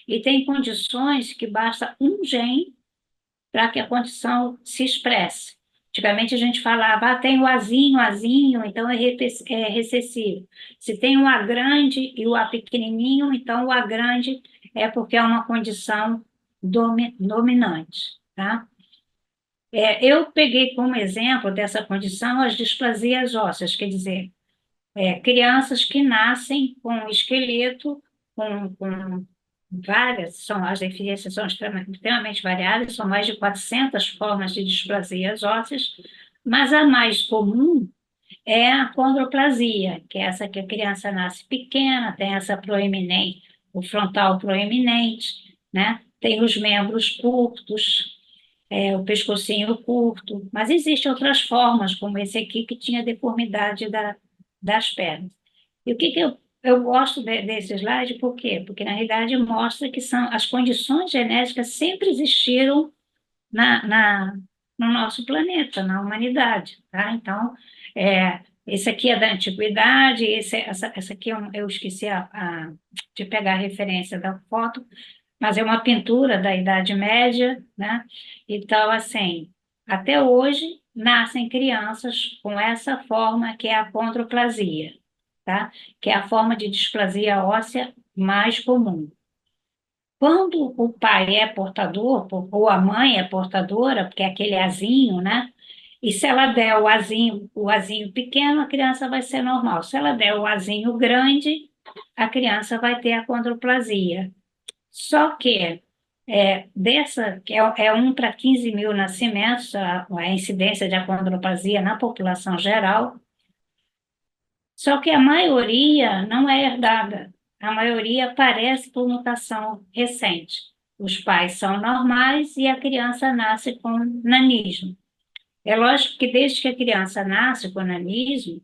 E tem condições que basta um gene para que a condição se expresse. Antigamente a gente falava, tem o Azinho, então é recessivo. Se tem o A grande e o A pequenininho, então o A grande é porque é uma condição dominante, tá? Eu peguei como exemplo dessa condição as displasias ósseas, quer dizer, crianças que nascem com esqueleto, com várias, as deficiências são extremamente variadas, são mais de 400 formas de displasias ósseas, mas a mais comum é a condroplasia, que é essa que a criança nasce pequena, tem essa proeminente, o frontal proeminente, né? Tem os membros curtos, o pescocinho curto, mas existem outras formas, como esse aqui, que tinha deformidade das pernas. E o que eu gosto desse slide, por quê? Porque, na realidade, mostra que são as condições genéticas sempre existiram na, na, no nosso planeta, na humanidade, tá? Então, esse aqui é da antiguidade, essa aqui eu esqueci de pegar a referência da foto, mas é uma pintura da Idade Média, né? Então, assim, até hoje nascem crianças com essa forma que é a condroplasia, tá? Que é a forma de displasia óssea mais comum. Quando o pai é portador, ou a mãe é portadora, porque é aquele azinho, né? E se ela der o azinho pequeno, a criança vai ser normal. Se ela der o azinho grande, a criança vai ter a condroplasia. Só que que é 1 para 15 mil nascimentos, a incidência de acondroplasia na população geral, só que a maioria não é herdada. A maioria aparece por mutação recente. Os pais são normais e a criança nasce com nanismo. É lógico que desde que a criança nasce com nanismo,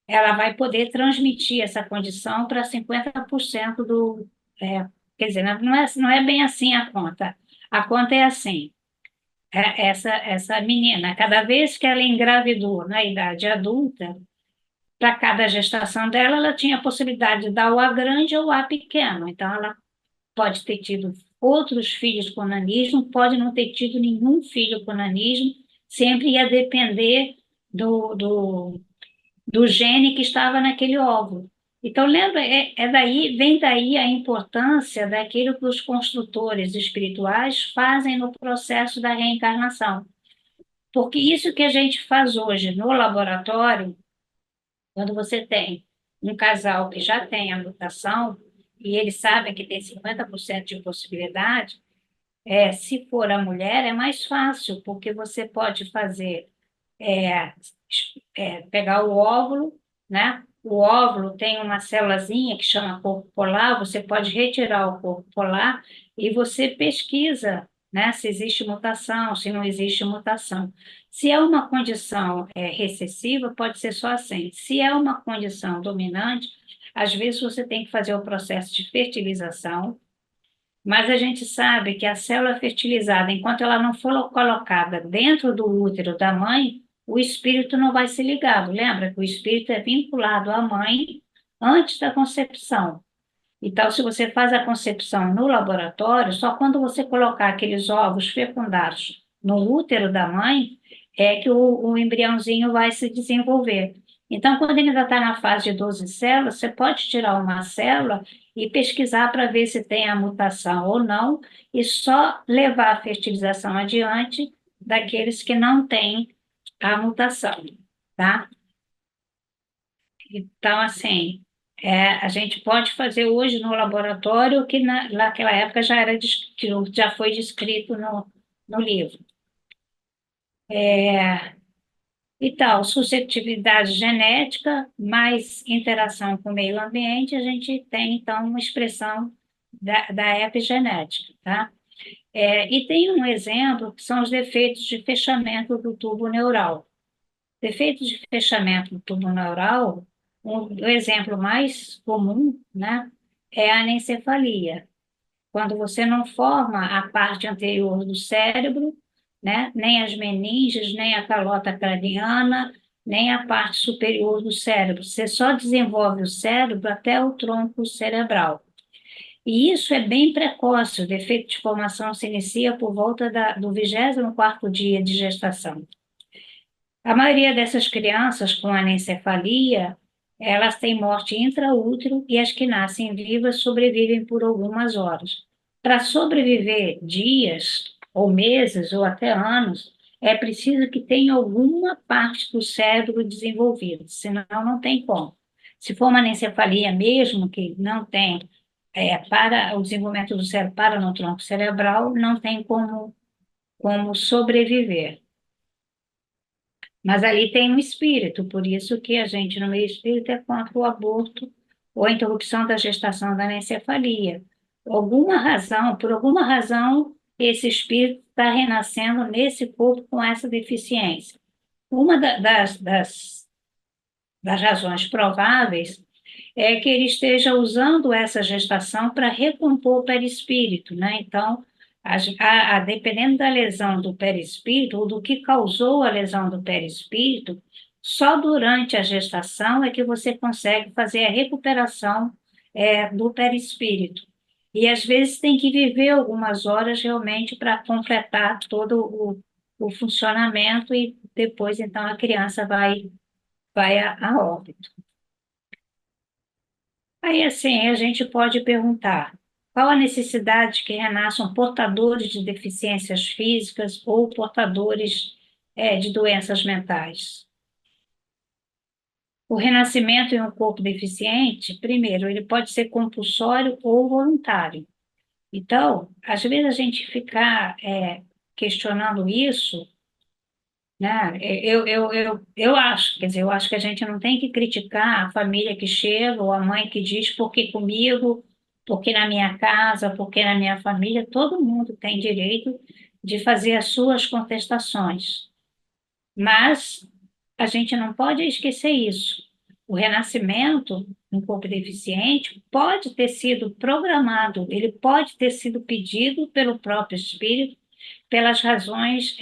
ela vai poder transmitir essa condição para 50% do. Quer dizer, não é bem assim a conta. A conta é assim: essa menina, cada vez que ela engravidou na idade adulta, para cada gestação dela, ela tinha a possibilidade de dar o A grande ou o A pequeno. Então, ela pode ter tido outros filhos com nanismo, pode não ter tido nenhum filho com nanismo, sempre ia depender do gene que estava naquele óvulo. Então, lembra, vem daí a importância daquilo que os construtores espirituais fazem no processo da reencarnação. Porque isso que a gente faz hoje no laboratório, quando você tem um casal que já tem a mutação, e eles sabem que tem 50% de possibilidade, se for a mulher, é mais fácil, porque você pode fazer, é, pegar o óvulo, né? O óvulo tem uma célulazinha que chama corpo polar, você pode retirar o corpo polar e você pesquisa, né, se existe mutação, se não existe mutação. Se é uma condição recessiva, pode ser só assim. Se é uma condição dominante, às vezes você tem que fazer o processo de fertilização, mas a gente sabe que a célula fertilizada, enquanto ela não for colocada dentro do útero da mãe, o espírito não vai ser ligado. Lembra que o espírito é vinculado à mãe antes da concepção. Então, se você faz a concepção no laboratório, só quando você colocar aqueles ovos fecundados no útero da mãe, é que o embriãozinho vai se desenvolver. Então, quando ele ainda está na fase de 12 células, você pode tirar uma célula e pesquisar para ver se tem a mutação ou não, e só levar a fertilização adiante daqueles que não têm a mutação, tá? Então, assim, a gente pode fazer hoje no laboratório o que naquela época que já foi descrito no livro. Então, suscetibilidade genética mais interação com o meio ambiente, a gente tem, então, uma expressão da epigenética, tá? E tem um exemplo que são os defeitos de fechamento do tubo neural. Defeitos de fechamento do tubo neural, o exemplo mais comum, né, é a anencefalia. Quando você não forma a parte anterior do cérebro, né, nem as meninges, nem a calota craniana, nem a parte superior do cérebro. Você só desenvolve o cérebro até o tronco cerebral. E isso é bem precoce, o defeito de formação se inicia por volta do 24º dia de gestação. A maioria dessas crianças com anencefalia, elas têm morte intraútero e as que nascem vivas sobrevivem por algumas horas. Para sobreviver dias, ou meses, ou até anos, é preciso que tenha alguma parte do cérebro desenvolvida, senão não tem como. Se for uma anencefalia mesmo, que não tem, para o desenvolvimento do cérebro para no tronco cerebral, não tem como sobreviver. Mas ali tem um espírito, por isso que a gente, no meio espírita, é contra o aborto ou a interrupção da gestação da anencefalia. Por alguma razão, esse espírito está renascendo nesse corpo com essa deficiência. Uma das razões prováveis é que ele esteja usando essa gestação para recompor o perispírito, né? Então, dependendo da lesão do perispírito, ou do que causou a lesão do perispírito, só durante a gestação é que você consegue fazer a recuperação, do perispírito. E às vezes tem que viver algumas horas realmente para completar todo o funcionamento e depois então a criança vai a óbito. Aí, assim, a gente pode perguntar: qual a necessidade que renasçam portadores de deficiências físicas ou portadores, de doenças mentais? O renascimento em um corpo deficiente, primeiro, ele pode ser compulsório ou voluntário. Então, às vezes a gente ficar, questionando isso, né? Eu acho, quer dizer, eu acho que a gente não tem que criticar a família que chega ou a mãe que diz por que comigo, por que na minha casa, por que na minha família. Todo mundo tem direito de fazer as suas contestações, mas a gente não pode esquecer isso. O renascimento no corpo deficiente pode ter sido programado, ele pode ter sido pedido pelo próprio espírito pelas razões,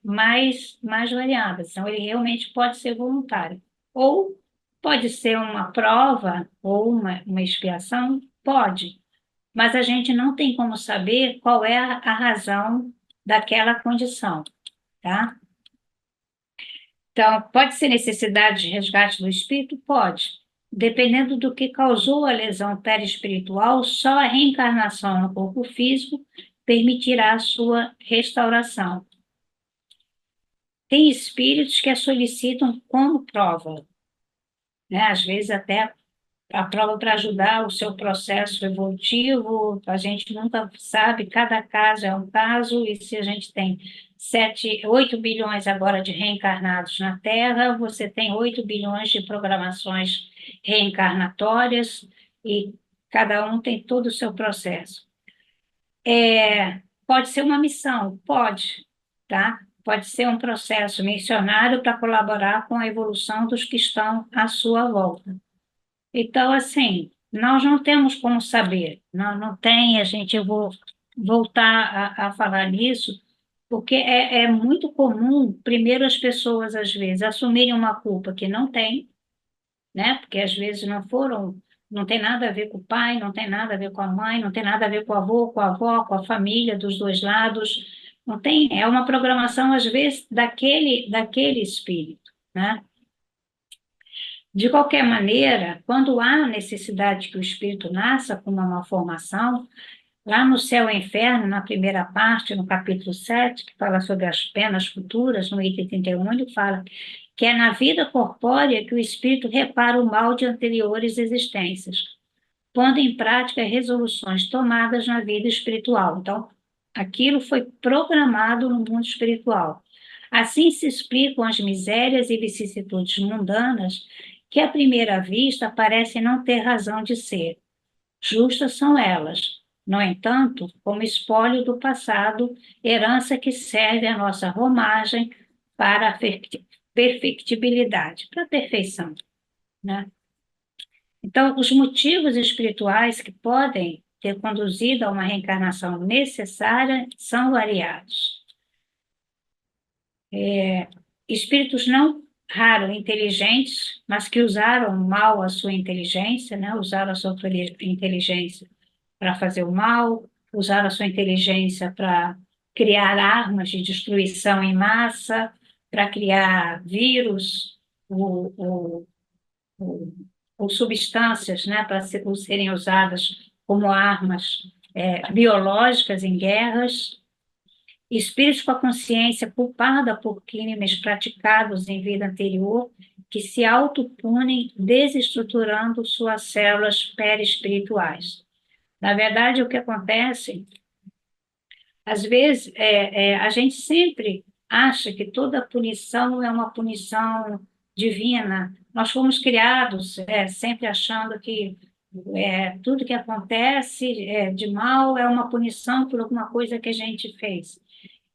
mais variadas. Então, ele realmente pode ser voluntário. Ou pode ser uma prova ou uma expiação? Pode. Mas a gente não tem como saber qual é a razão daquela condição, tá? Então, pode ser necessidade de resgate do espírito? Pode. Dependendo do que causou a lesão perispiritual, só a reencarnação no corpo físico permitirá a sua restauração. Tem espíritos que a solicitam como prova, né? Às vezes até a prova para ajudar o seu processo evolutivo, a gente nunca sabe, cada caso é um caso, e se a gente tem 8 bilhões agora de reencarnados na Terra, você tem 8 bilhões de programações reencarnatórias, e cada um tem todo o seu processo. Pode ser uma missão, pode, tá? Pode ser um processo missionário para colaborar com a evolução dos que estão à sua volta. Então, assim, nós não temos como saber, não tem, eu vou voltar a falar nisso, porque é muito comum, primeiro, as pessoas, às vezes, assumirem uma culpa que não tem, né? Porque às vezes não foram, não tem nada a ver com o pai, não tem nada a ver com a mãe, não tem nada a ver com o avô, com a avó, com a família dos dois lados, não tem, é uma programação, às vezes, daquele espírito, né? De qualquer maneira, quando há necessidade que o espírito nasça com uma malformação, lá no Céu e Inferno, na primeira parte, no capítulo 7, que fala sobre as penas futuras, no item 31, ele fala que é na vida corpórea que o espírito repara o mal de anteriores existências, pondo em prática resoluções tomadas na vida espiritual. Então, aquilo foi programado no mundo espiritual. Assim se explicam as misérias e vicissitudes mundanas que, à primeira vista, parecem não ter razão de ser. Justas são elas, no entanto, como espólio do passado, herança que serve à nossa romagem para a perfectibilidade, para a perfeição, né? Então, os motivos espirituais que podem ter conduzido a uma reencarnação necessária são variados. Espíritos não raro inteligentes, mas que usaram mal a sua inteligência, né? Usaram a sua inteligência para fazer o mal, usaram a sua inteligência para criar armas de destruição em massa, para criar vírus, o, o, ou substâncias, né, para serem usadas como armas, biológicas em guerras. Espíritos com a consciência culpada por crimes praticados em vida anterior, que se autopunem, desestruturando suas células perispirituais. Na verdade, o que acontece, às vezes, a gente sempre acha que toda punição é uma punição divina. Nós fomos criados, sempre achando que tudo que acontece de mal é uma punição por alguma coisa que a gente fez.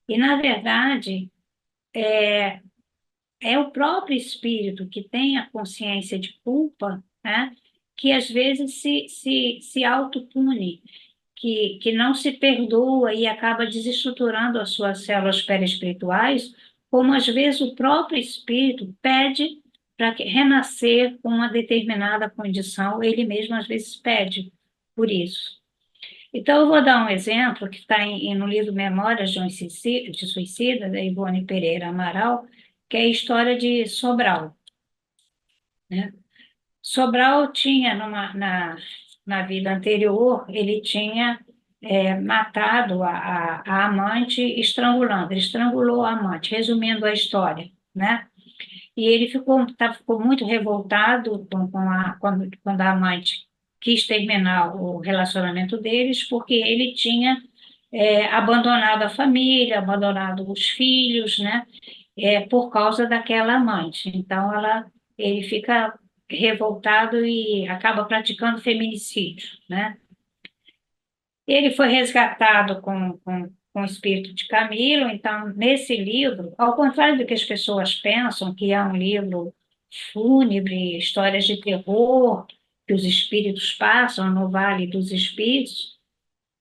E, na verdade, é o próprio espírito que tem a consciência de culpa, né, que às vezes se autopune, que não se perdoa e acaba desestruturando as suas células perispirituais, como às vezes o próprio espírito pede para renascer com uma determinada condição, ele mesmo às vezes pede por isso. Então, eu vou dar um exemplo que está no livro Memórias de Suicida, da Ivone Pereira Amaral, que é a história de Sobral, né? Sobral tinha, na vida anterior, ele tinha matado a amante estrangulando, ele estrangulou a amante, resumindo a história, né? E ele ficou muito revoltado quando a amante quis terminar o relacionamento deles, porque ele tinha abandonado a família, abandonado os filhos, né? Por causa daquela amante. Então, ele fica revoltado e acaba praticando feminicídio, né? Ele foi resgatado com o espírito de Camilo, então, nesse livro, ao contrário do que as pessoas pensam, que é um livro fúnebre, histórias de terror, que os espíritos passam no Vale dos Espíritos,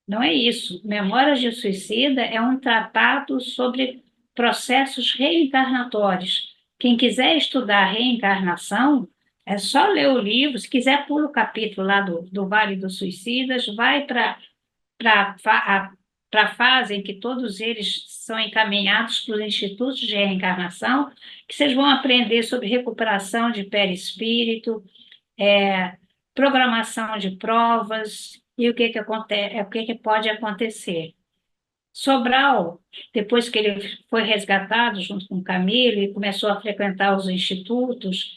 não é isso. Memórias de Suicida é um tratado sobre processos reencarnatórios. Quem quiser estudar reencarnação, é só ler o livro. Se quiser, pula o capítulo lá do Vale dos Suicidas, vai para a fase em que todos eles são encaminhados para os institutos de reencarnação, que vocês vão aprender sobre recuperação de perispírito, programação de provas e o que que acontece, o que que pode acontecer. Sobral, depois que ele foi resgatado junto com Camilo e começou a frequentar os institutos,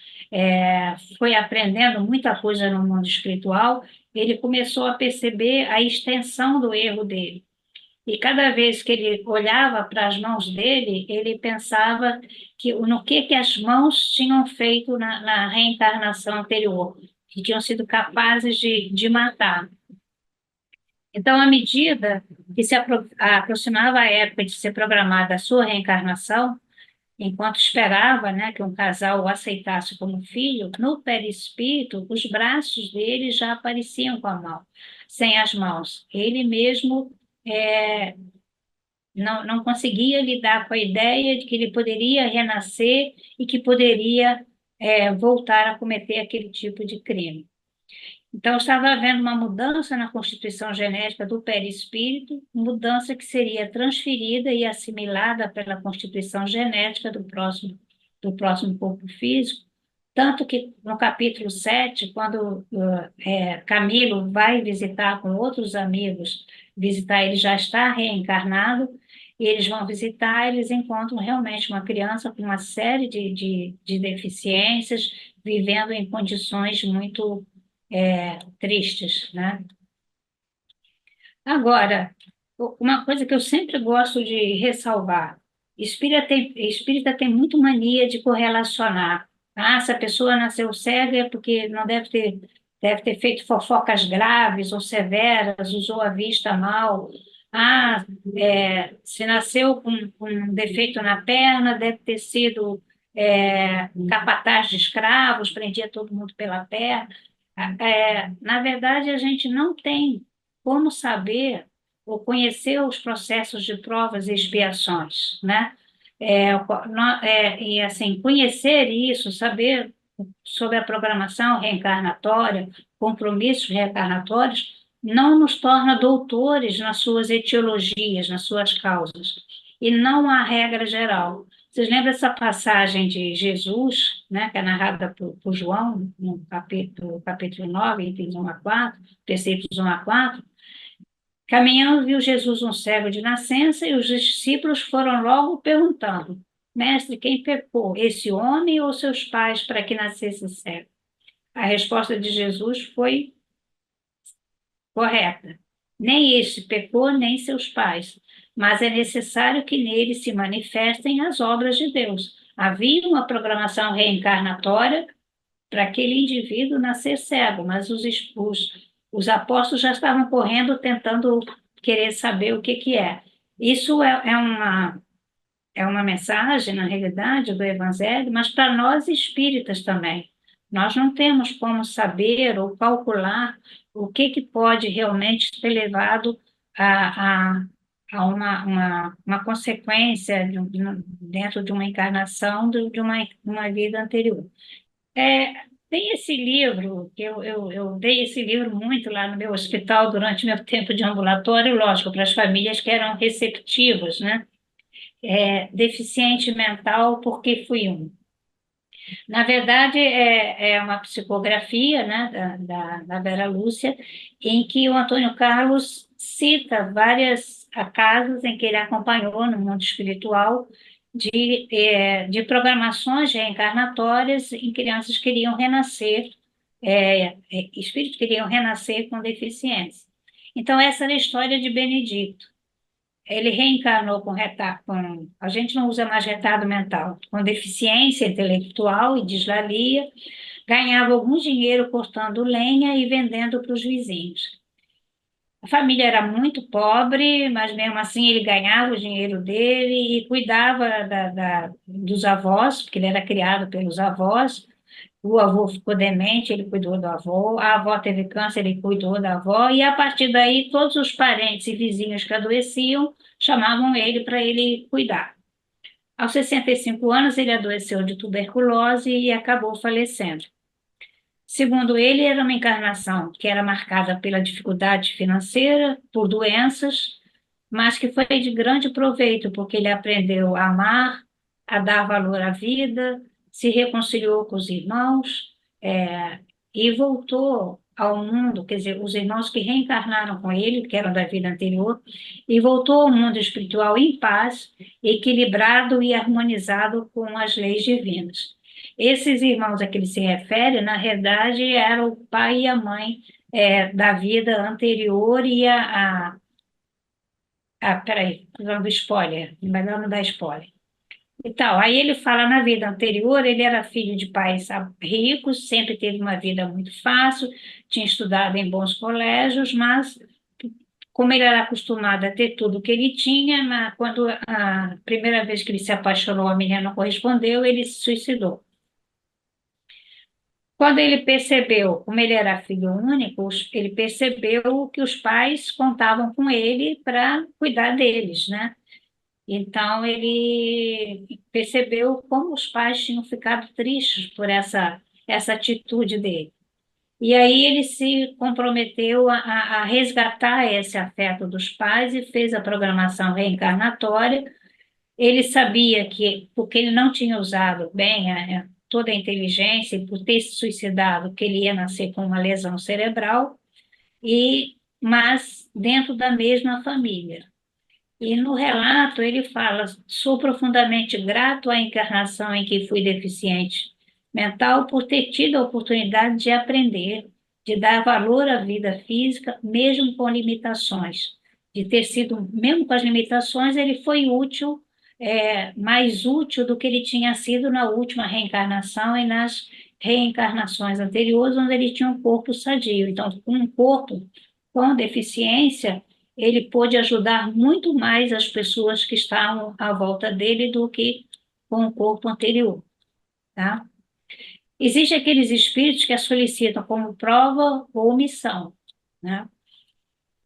foi aprendendo muita coisa no mundo espiritual, ele começou a perceber a extensão do erro dele. E cada vez que ele olhava para as mãos dele, ele pensava no que as mãos tinham feito na reencarnação anterior, que tinham sido capazes de matar. Então, à medida que se aproximava a época de ser programada a sua reencarnação, enquanto esperava, né, que um casal o aceitasse como filho, no perispírito, os braços dele já apareciam com a mão, sem as mãos. Ele mesmo não conseguia lidar com a ideia de que ele poderia renascer e que poderia voltar a cometer aquele tipo de crime. Então, estava havendo uma mudança na constituição genética do perispírito, mudança que seria transferida e assimilada pela constituição genética do próximo corpo físico, tanto que no capítulo 7, quando Camilo vai visitar com outros amigos, ele já está reencarnado, e eles vão visitar, eles encontram realmente uma criança com uma série de deficiências, vivendo em condições muito tristes, né? Agora, uma coisa que eu sempre gosto de ressalvar, espírita tem muito mania de correlacionar. Ah, se a pessoa nasceu cega é porque não deve ter feito fofocas graves ou severas, usou a vista mal. Ah, se nasceu com um defeito na perna, deve ter sido capataz de escravos, prendia todo mundo pela perna. Na verdade, a gente não tem como saber ou conhecer os processos de provas e expiações, né? E assim, conhecer isso, saber sobre a programação reencarnatória, compromissos reencarnatórios, não nos torna doutores nas suas etiologias, nas suas causas. E não há regra geral. Vocês lembram essa passagem de Jesus, né, que é narrada por João, no capítulo 9, itens 1 a 4, versículos 1 a 4? Caminhando, viu Jesus um cego de nascença e os discípulos foram logo perguntando: Mestre, quem pecou, esse homem ou seus pais, para que nascesse cego? A resposta de Jesus foi correta. Nem este pecou, nem seus pais, mas é necessário que nele se manifestem as obras de Deus. Havia uma programação reencarnatória para aquele indivíduo nascer cego, mas os apóstolos já estavam correndo, tentando querer saber o que é. Isso é uma mensagem, na realidade, do Evangelho, mas para nós espíritas também. Nós não temos como saber ou calcular o que pode realmente ter levado a uma consequência dentro de uma encarnação de uma vida anterior. É, tem esse livro, que eu dei esse livro muito lá no meu hospital durante meu tempo de ambulatório, lógico, para as famílias que eram receptivas, né? Deficiente mental, porque fui um. Na verdade, é uma psicografia, né, da Vera Lúcia, em que o Antônio Carlos cita várias casos em que ele acompanhou no mundo espiritual de programações reencarnatórias em crianças que queriam renascer, espíritos que queriam renascer com deficiência. Então, essa era a história de Benedito. Ele reencarnou a gente não usa mais retardo mental, com deficiência intelectual e dislalia, ganhava algum dinheiro cortando lenha e vendendo para os vizinhos. A família era muito pobre, mas mesmo assim ele ganhava o dinheiro dele e cuidava dos avós, porque ele era criado pelos avós. O avô ficou demente, ele cuidou do avô. A avó teve câncer, ele cuidou da avó. E a partir daí, todos os parentes e vizinhos que adoeciam chamavam ele para ele cuidar. Aos 65 anos, ele adoeceu de tuberculose e acabou falecendo. Segundo ele, era uma encarnação que era marcada pela dificuldade financeira, por doenças, mas que foi de grande proveito, porque ele aprendeu a amar, a dar valor à vida, se reconciliou com os irmãos, e voltou ao mundo, quer dizer, os irmãos que reencarnaram com ele, que eram da vida anterior, e voltou ao mundo espiritual em paz, equilibrado e harmonizado com as leis divinas. Esses irmãos a que ele se refere, na realidade, eram o pai e a mãe da vida anterior e peraí, dando spoiler, melhor não dar spoiler. E tal. Aí ele fala, na vida anterior, ele era filho de pais ricos, sempre teve uma vida muito fácil, tinha estudado em bons colégios, mas como ele era acostumado a ter tudo que ele tinha, quando a primeira vez que ele se apaixonou, a menina não correspondeu, ele se suicidou. Quando ele percebeu, como ele era filho único, ele percebeu que os pais contavam com ele para cuidar deles, né? Então, ele percebeu como os pais tinham ficado tristes por essa atitude dele. E aí ele se comprometeu a resgatar esse afeto dos pais e fez a programação reencarnatória. Ele sabia que, porque ele não tinha usado bem toda a inteligência e por ter se suicidado, que ele ia nascer com uma lesão cerebral, mas dentro da mesma família. E no relato ele fala: sou profundamente grato à encarnação em que fui deficiente mental por ter tido a oportunidade de aprender, de dar valor à vida física, mesmo com limitações. De ter sido, mesmo com as limitações, ele foi útil, mais útil do que ele tinha sido na última reencarnação e nas reencarnações anteriores, onde ele tinha um corpo sadio. Então, com um corpo com deficiência, ele pôde ajudar muito mais as pessoas que estavam à volta dele do que com o corpo anterior, tá? Existem aqueles espíritos que a solicitam como prova ou missão, né?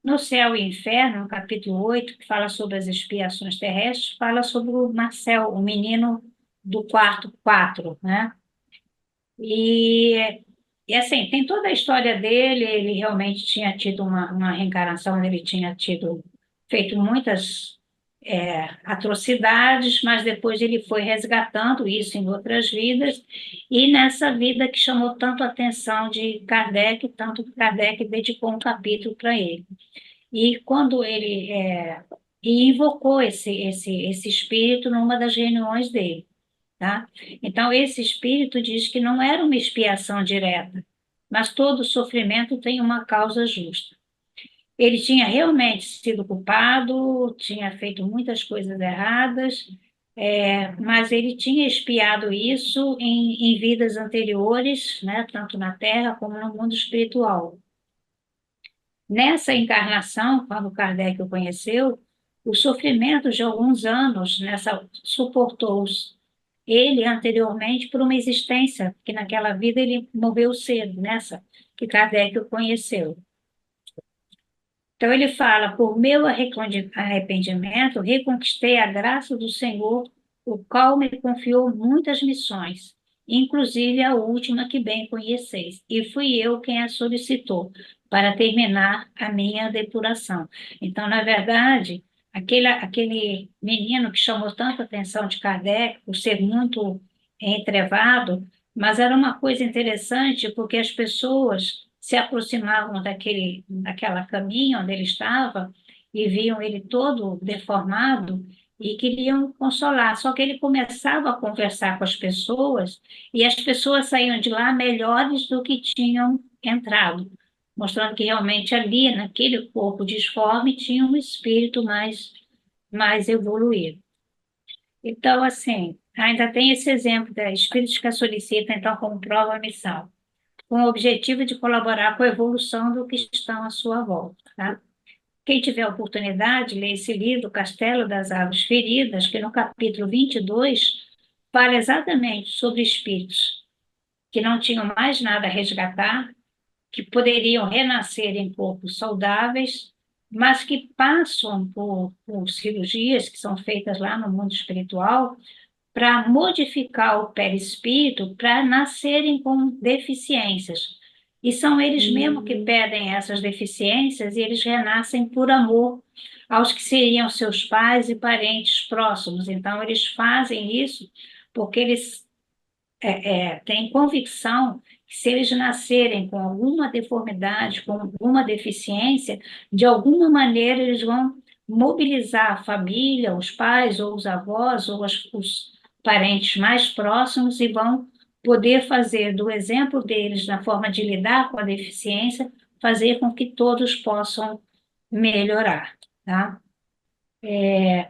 No Céu e Inferno, no capítulo 8, que fala sobre as expiações terrestres, fala sobre o Marcel, o menino do quarto 4, né? E assim, tem toda a história dele, ele realmente tinha tido uma reencarnação, ele tinha feito muitas atrocidades, mas depois ele foi resgatando isso em outras vidas, e nessa vida que chamou tanto a atenção de Kardec, tanto que Kardec dedicou um capítulo para ele. E quando ele invocou esse espírito numa das reuniões dele. Tá? Então, esse espírito diz que não era uma expiação direta, mas todo sofrimento tem uma causa justa. Ele tinha realmente sido culpado, tinha feito muitas coisas erradas, mas ele tinha expiado isso em vidas anteriores, né, tanto na Terra como no mundo espiritual. Nessa encarnação, quando Kardec o conheceu, o sofrimento de alguns anos suportou-os ele anteriormente por uma existência, que naquela vida ele morreu cedo, nessa que Kardec o conheceu. Então ele fala, por meu arrependimento, reconquistei a graça do Senhor, o qual me confiou muitas missões, inclusive a última que bem conheceis, e fui eu quem a solicitou, para terminar a minha depuração. Então, na verdade, aquele menino que chamou tanta atenção de Kardec, por ser muito entrevado, mas era uma coisa interessante, porque as pessoas se aproximavam daquela caminha onde ele estava e viam ele todo deformado e queriam consolar. Só que ele começava a conversar com as pessoas e as pessoas saíam de lá melhores do que tinham entrado, mostrando que realmente ali, naquele corpo disforme, tinha um espírito mais evoluído. Então, assim, ainda tem esse exemplo da espíritos que a solicitam, então, como prova a missão com o objetivo de colaborar com a evolução do que estão à sua volta. Tá? Quem tiver a oportunidade, lê esse livro, Castelo das Árvores Feridas, que no capítulo 22 fala exatamente sobre espíritos que não tinham mais nada a resgatar, que poderiam renascer em corpos saudáveis, mas que passam por cirurgias que são feitas lá no mundo espiritual para modificar o perispírito para nascerem com deficiências. E são eles mesmos que pedem essas deficiências e eles renascem por amor aos que seriam seus pais e parentes próximos. Então, eles fazem isso porque eles têm convicção que se eles nascerem com alguma deformidade, com alguma deficiência, de alguma maneira eles vão mobilizar a família, os pais ou os avós ou os parentes mais próximos e vão poder fazer do exemplo deles na forma de lidar com a deficiência, fazer com que todos possam melhorar, tá?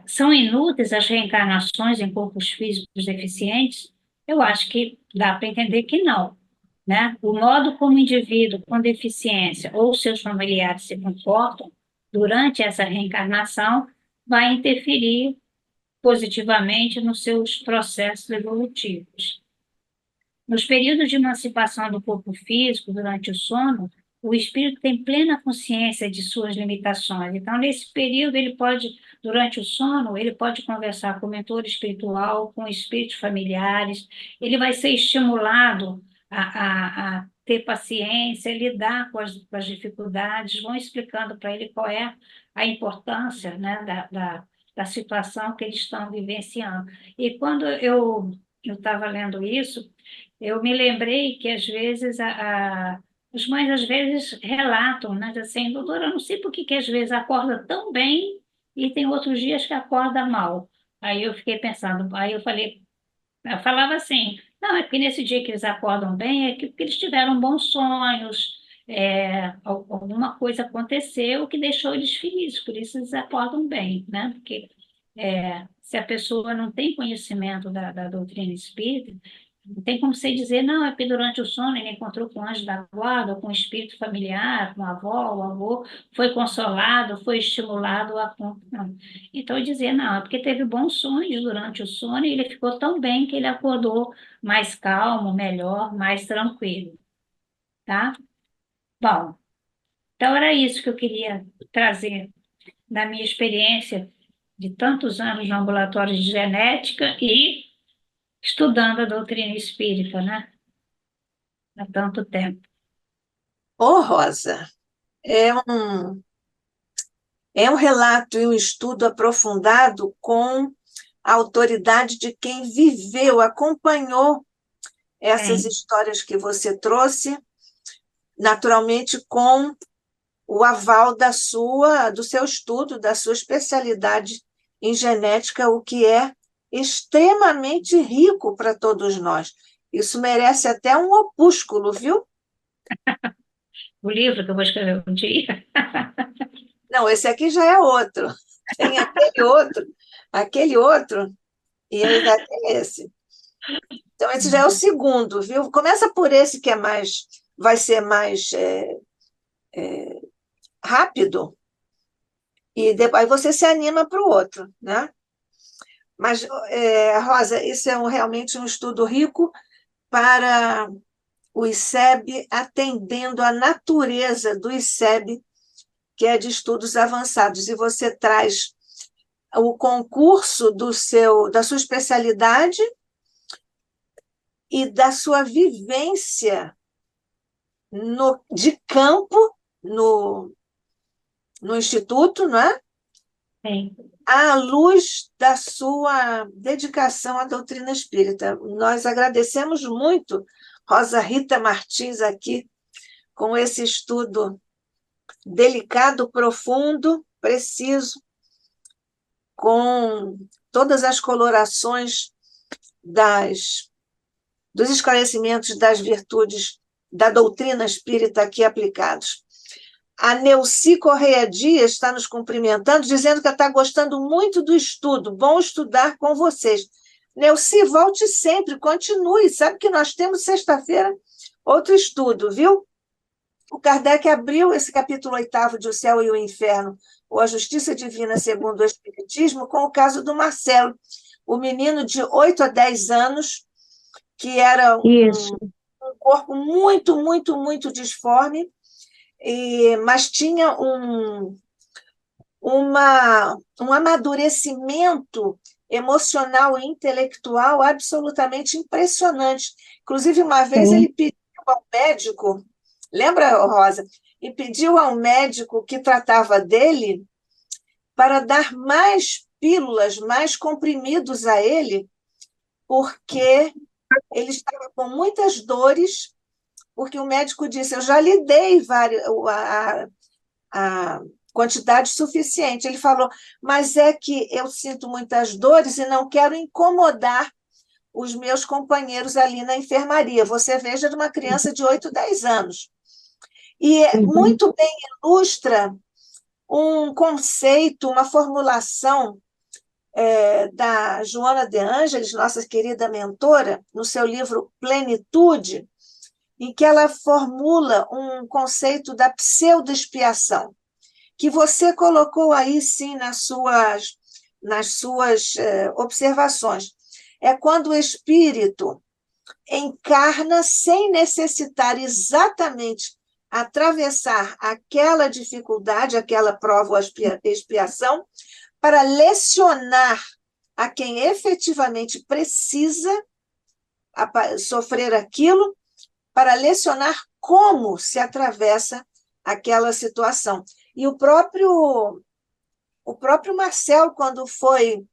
São inúteis as reencarnações em corpos físicos deficientes? Eu acho que dá para entender que não, né? O modo como o indivíduo com deficiência ou seus familiares se comportam durante essa reencarnação vai interferir positivamente nos seus processos evolutivos. Nos períodos de emancipação do corpo físico, durante o sono, o espírito tem plena consciência de suas limitações. Então, nesse período, ele pode, durante o sono, ele pode conversar com o mentor espiritual, com espíritos familiares, ele vai ser estimulado a ter paciência, lidar com as dificuldades, vão explicando para ele qual é a importância, né, da situação que eles estão vivenciando. E quando eu estava lendo isso, eu me lembrei que às vezes as mães às vezes relatam, né, assim, doutora, eu não sei por que às vezes acorda tão bem e tem outros dias que acorda mal. Aí eu fiquei pensando, aí eu falava assim, não, é porque nesse dia que eles acordam bem é que porque eles tiveram bons sonhos, alguma coisa aconteceu que deixou eles felizes, por isso eles acordam bem, né? Porque se a pessoa não tem conhecimento da doutrina espírita, não tem como você dizer, não, é porque durante o sono ele encontrou com o anjo da guarda, ou com o espírito familiar, com a avó, o avô, foi consolado, foi estimulado a... Não. Então, dizer, não, é porque teve bons sonhos durante o sono e ele ficou tão bem que ele acordou mais calmo, melhor, mais tranquilo, tá? Bom, então era isso que eu queria trazer da minha experiência de tantos anos no ambulatório de genética e estudando a doutrina espírita, né? Há tanto tempo. Ô, Rosa, é um, é um relato e um estudo aprofundado com a autoridade de quem viveu, acompanhou essas Tem. histórias que você trouxe, naturalmente com o aval do seu estudo, da sua especialidade em genética, o que é extremamente rico para todos nós. Isso merece até um opúsculo, viu? O livro que eu vou escrever um dia. Não, esse aqui já é outro. Tem aquele outro, e ainda tem esse. Então, esse já é o segundo, viu? Começa por esse que vai ser mais rápido, e depois você se anima para o outro, né? Mas, Rosa, isso é realmente um estudo rico para o ICEB, atendendo à natureza do ICEB, que é de estudos avançados, e você traz o concurso da sua especialidade e da sua vivência de campo no Instituto, não é? Sim. À luz da sua dedicação à doutrina espírita. Nós agradecemos muito, Rosa Rita Martins, aqui, com esse estudo delicado, profundo, preciso, com todas as colorações dos esclarecimentos das virtudes da doutrina espírita aqui aplicados. A Neuci Correia Dias está nos cumprimentando, dizendo que está gostando muito do estudo. Bom estudar com vocês. Neuci, volte sempre, continue. Sabe que nós temos sexta-feira outro estudo, viu? O Kardec abriu esse capítulo 8º de O Céu e o Inferno, ou A Justiça Divina segundo o Espiritismo, com o caso do Marcelo, o menino de 8 a 10 anos, que era Isso. um corpo muito, muito, muito disforme, mas tinha um amadurecimento emocional e intelectual absolutamente impressionante. Inclusive, uma vez Sim. ele pediu ao médico, lembra, Rosa? E pediu ao médico que tratava dele para dar mais pílulas, mais comprimidos a ele, porque ele estava com muitas dores, porque o médico disse: eu já lhe dei a quantidade suficiente. Ele falou: mas é que eu sinto muitas dores e não quero incomodar os meus companheiros ali na enfermaria. Você veja, de uma criança de 8, 10 anos. E Uhum. muito bem ilustra um conceito, uma formulação da Joana de Ângeles, nossa querida mentora, no seu livro Plenitude, em que ela formula um conceito da pseudo-expiação, que você colocou aí, sim, nas suas observações. É quando o espírito encarna sem necessitar exatamente atravessar aquela dificuldade, aquela prova ou expiação, para lecionar a quem efetivamente precisa sofrer aquilo, para lecionar como se atravessa aquela situação. E o próprio Marcel, quando foi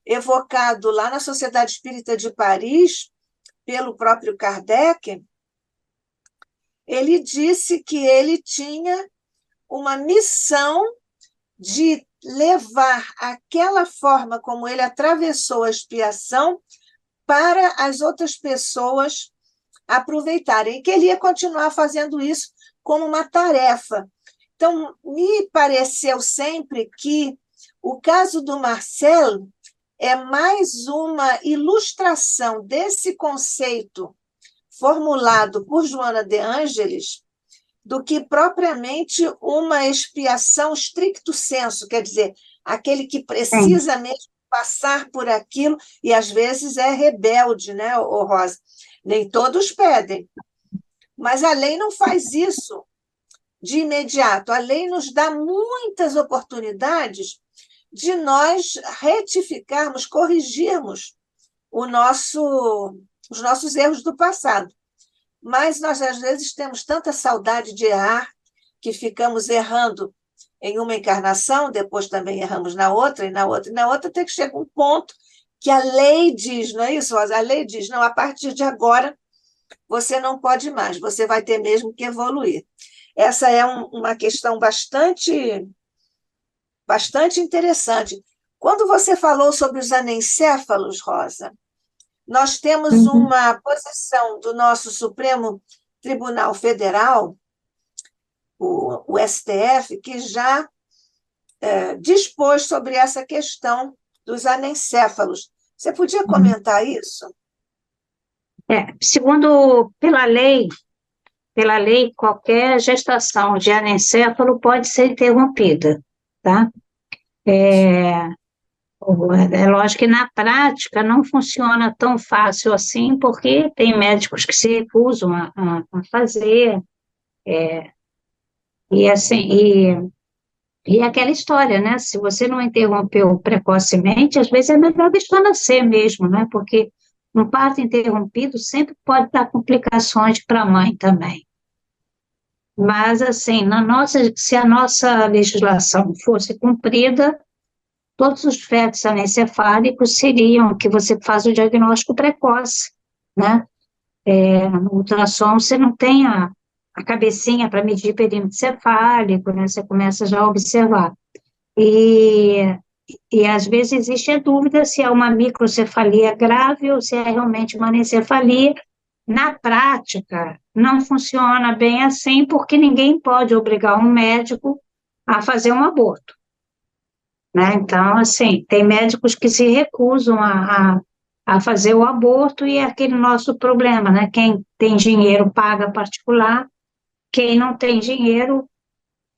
evocado lá na Sociedade Espírita de Paris, pelo próprio Kardec, ele disse que ele tinha uma missão de levar aquela forma como ele atravessou a expiação para as outras pessoas aproveitarem, e que ele ia continuar fazendo isso como uma tarefa. Então, me pareceu sempre que o caso do Marcelo é mais uma ilustração desse conceito formulado por Joana de Ângeles do que propriamente uma expiação stricto sensu, quer dizer, aquele que Sim. precisa mesmo passar por aquilo e às vezes é rebelde, né, Rosa? Nem todos pedem, mas a lei não faz isso de imediato. A lei nos dá muitas oportunidades de nós retificarmos, corrigirmos os nossos erros do passado. Mas nós, às vezes, temos tanta saudade de errar que ficamos errando em uma encarnação, depois também erramos na outra, e na outra, e na outra, até que chega um ponto que a lei diz, não é isso, Rosa? A lei diz: não, a partir de agora você não pode mais, você vai ter mesmo que evoluir. Essa é uma questão bastante, bastante interessante. Quando você falou sobre os anencéfalos, Rosa, nós temos Uhum. uma posição do nosso Supremo Tribunal Federal, o STF, que já dispôs sobre essa questão dos anencéfalos. Você podia comentar isso? Segundo, pela lei, qualquer gestação de anencefalo pode ser interrompida, tá? É, É lógico que na prática não funciona tão fácil assim, porque tem médicos que se recusam a fazer, e assim, e aquela história, né? Se você não interrompeu precocemente, às vezes é melhor deixar nascer mesmo, né? Porque um parto interrompido sempre pode dar complicações para a mãe também. Mas, assim, se a nossa legislação fosse cumprida, todos os fetos anencefálicos seriam que você faz o diagnóstico precoce, né? No ultrassom você não tem a cabecinha para medir perímetro cefálico, né? Você começa já a observar. E, e às vezes existe a dúvida se é uma microcefalia grave ou se é realmente uma anencefalia. Na prática, não funciona bem assim, porque ninguém pode obrigar um médico a fazer um aborto, né? Então, assim, tem médicos que se recusam a fazer o aborto e é aquele nosso problema, né? Quem tem dinheiro paga particular, quem não tem dinheiro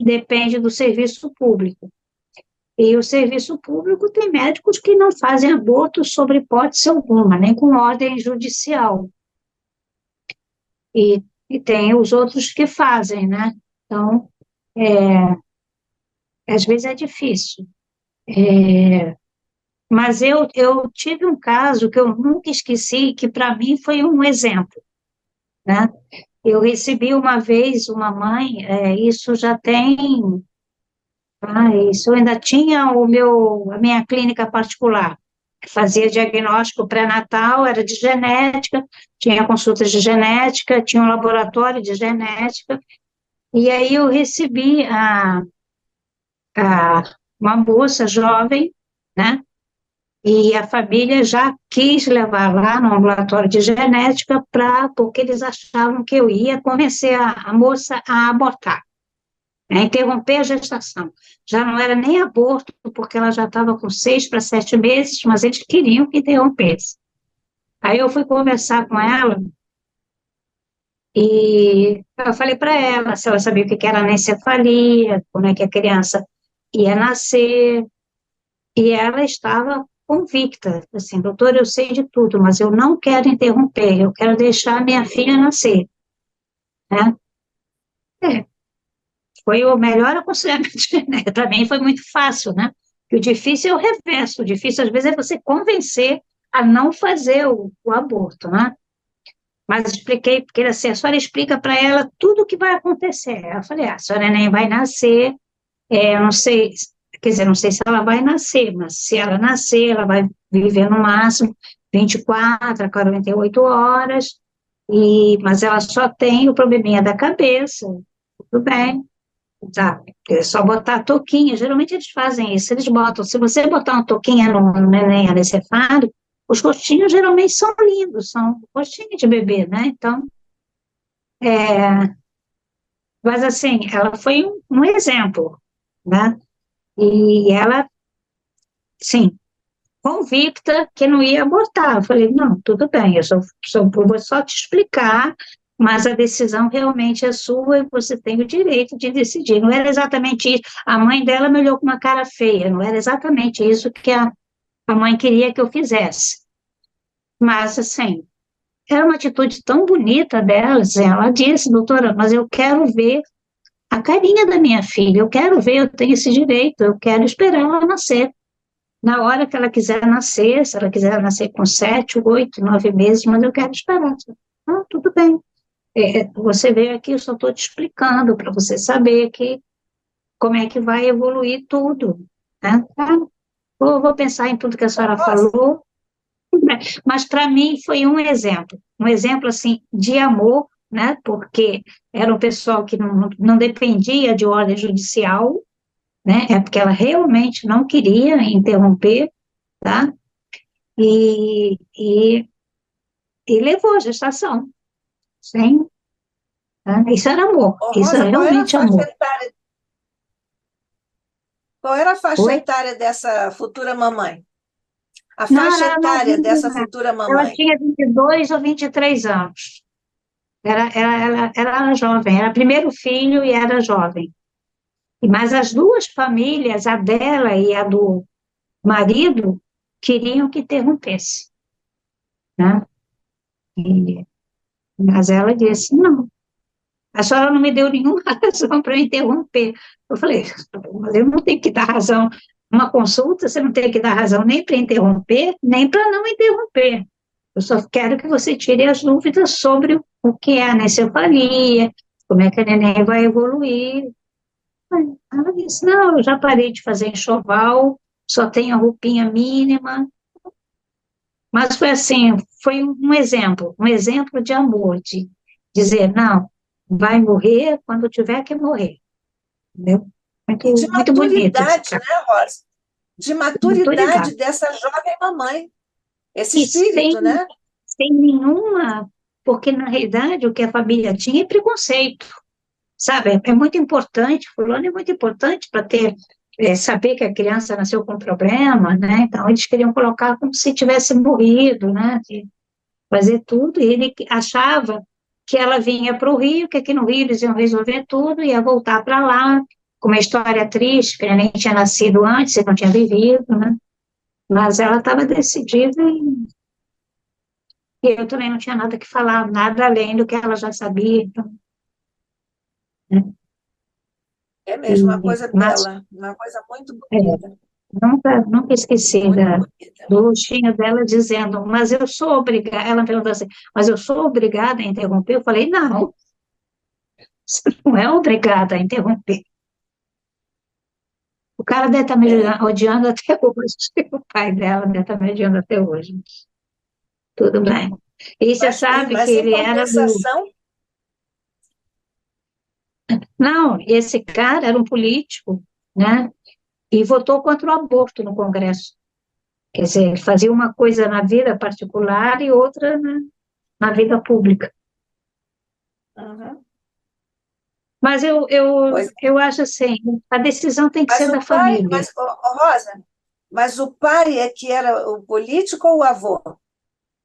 depende do serviço público. E o serviço público tem médicos que não fazem aborto sobre hipótese alguma, nem com ordem judicial. E tem os outros que fazem, né? Então, às vezes é difícil. Mas eu tive um caso que eu nunca esqueci, que para mim foi um exemplo, né? Eu recebi uma vez uma mãe, isso já tem, isso eu ainda tinha a minha clínica particular, que fazia diagnóstico pré-natal, era de genética, tinha consultas de genética, tinha um laboratório de genética, e aí eu recebi uma moça jovem, né? E a família já quis levar lá no ambulatório de genética porque eles achavam que eu ia convencer a moça a abortar, né, interromper a gestação. Já não era nem aborto, porque ela já estava com 6 para 7 meses, mas eles queriam que interrompesse. Aí eu fui conversar com ela e eu falei para ela se ela sabia o que era anencefalia, como é que a criança ia nascer, e ela estava convicta, assim, doutora, eu sei de tudo, mas eu não quero interromper, eu quero deixar minha filha nascer, né? É, foi o melhor aconselhamento, né? Para mim foi muito fácil, né? Que o difícil é o reverso, o difícil às vezes é você convencer a não fazer o aborto, né? Mas expliquei, porque assim, a senhora explica para ela tudo o que vai acontecer. Eu falei, a senhora nem vai nascer, eu não sei, quer dizer, não sei se ela vai nascer, mas se ela nascer, ela vai viver no máximo 24 a 48 horas, mas ela só tem o probleminha da cabeça, tudo bem, tá? É só botar a touquinha, geralmente eles fazem isso, eles botam, se você botar uma touquinha no neném anencefálico, os rostinhos geralmente são lindos, são rostinhos de bebê, né? Então, mas assim, ela foi um exemplo, né? E ela, sim, convicta que não ia abortar. Eu falei, não, tudo bem, vou só te explicar, mas a decisão realmente é sua e você tem o direito de decidir. Não era exatamente isso. A mãe dela me olhou com uma cara feia, não era exatamente isso que a mãe queria que eu fizesse. Mas, assim, era uma atitude tão bonita dela, assim, ela disse, doutora, mas eu quero ver a carinha da minha filha, eu quero ver, eu tenho esse direito, eu quero esperar ela nascer. Na hora que ela quiser nascer, se ela quiser nascer com 7, 8, 9 meses, mas eu quero esperar. Ah, tudo bem. Você veio aqui, eu só estou te explicando para você saber como é que vai evoluir tudo, né? Tá? Vou pensar em tudo que a senhora falou, mas para mim foi um exemplo assim de amor, né? Porque era um pessoal que não dependia de ordem judicial, né? É porque ela realmente não queria interromper, tá? E levou a gestação, sim, né? Isso era amor, Ô, isso Rosa, era realmente amor. qual era a faixa Oi? etária dessa futura mamãe? A Não, faixa ela etária dessa novinha, futura ela mamãe. tinha 22 ou 23 anos, era jovem, era primeiro filho e era jovem. Mas as duas famílias, a dela e a marido queriam que interrompesse, né? E, mas ela disse, não, a senhora não me deu nenhuma razão para interromper. Eu falei, mas eu não tenho que dar razão. Uma consulta, você não tem que dar razão nem para interromper, nem para não interromper. Eu só quero que você tire as dúvidas sobre o que é a anencefalia, como é que a neném vai evoluir. Ela disse, não, eu já parei de fazer enxoval, só tenho a roupinha mínima. Mas foi assim, foi um exemplo de amor, de dizer, não, vai morrer quando tiver que morrer, entendeu? E de Muito bonito esse maturidade, caso. né, Rosa? De Maturidade. maturidade dessa jovem mamãe. Esse E sem, espírito, né? sem nenhuma, porque na realidade o que a família tinha é preconceito, sabe? É muito importante, fulano é muito importante para ter, saber que a criança nasceu com problema, né? Então eles queriam colocar como se tivesse morrido, né? De fazer tudo, e ele achava que ela vinha para o Rio, que aqui no Rio eles iam resolver tudo, ia voltar para lá, com uma história triste, que ele nem tinha nascido antes, ele não tinha vivido, né? Mas ela estava decidida e eu também não tinha nada que falar, nada além do que ela já sabia. Então, né? É mesmo uma coisa Mas bela, uma coisa muito é, bonita, nunca esqueci muito bonita. do rostinho dela dizendo, mas eu sou obrigada, ela me perguntou assim, mas eu sou obrigada a interromper? Eu falei, não, você não é obrigada a interromper. O cara deve estar me É. odiando até hoje, o pai dela deve estar me odiando até hoje. Tudo bem. E você sabe que Mas em ele era do... compensação, Não, esse cara era um político, né? E votou contra o aborto no Congresso. Quer dizer, ele fazia uma coisa na vida particular e outra na vida pública. uhum. Mas Pois, eu acho assim, a decisão tem que mas ser o da pai, família. Rosa, mas o pai é que era o político ou o avô?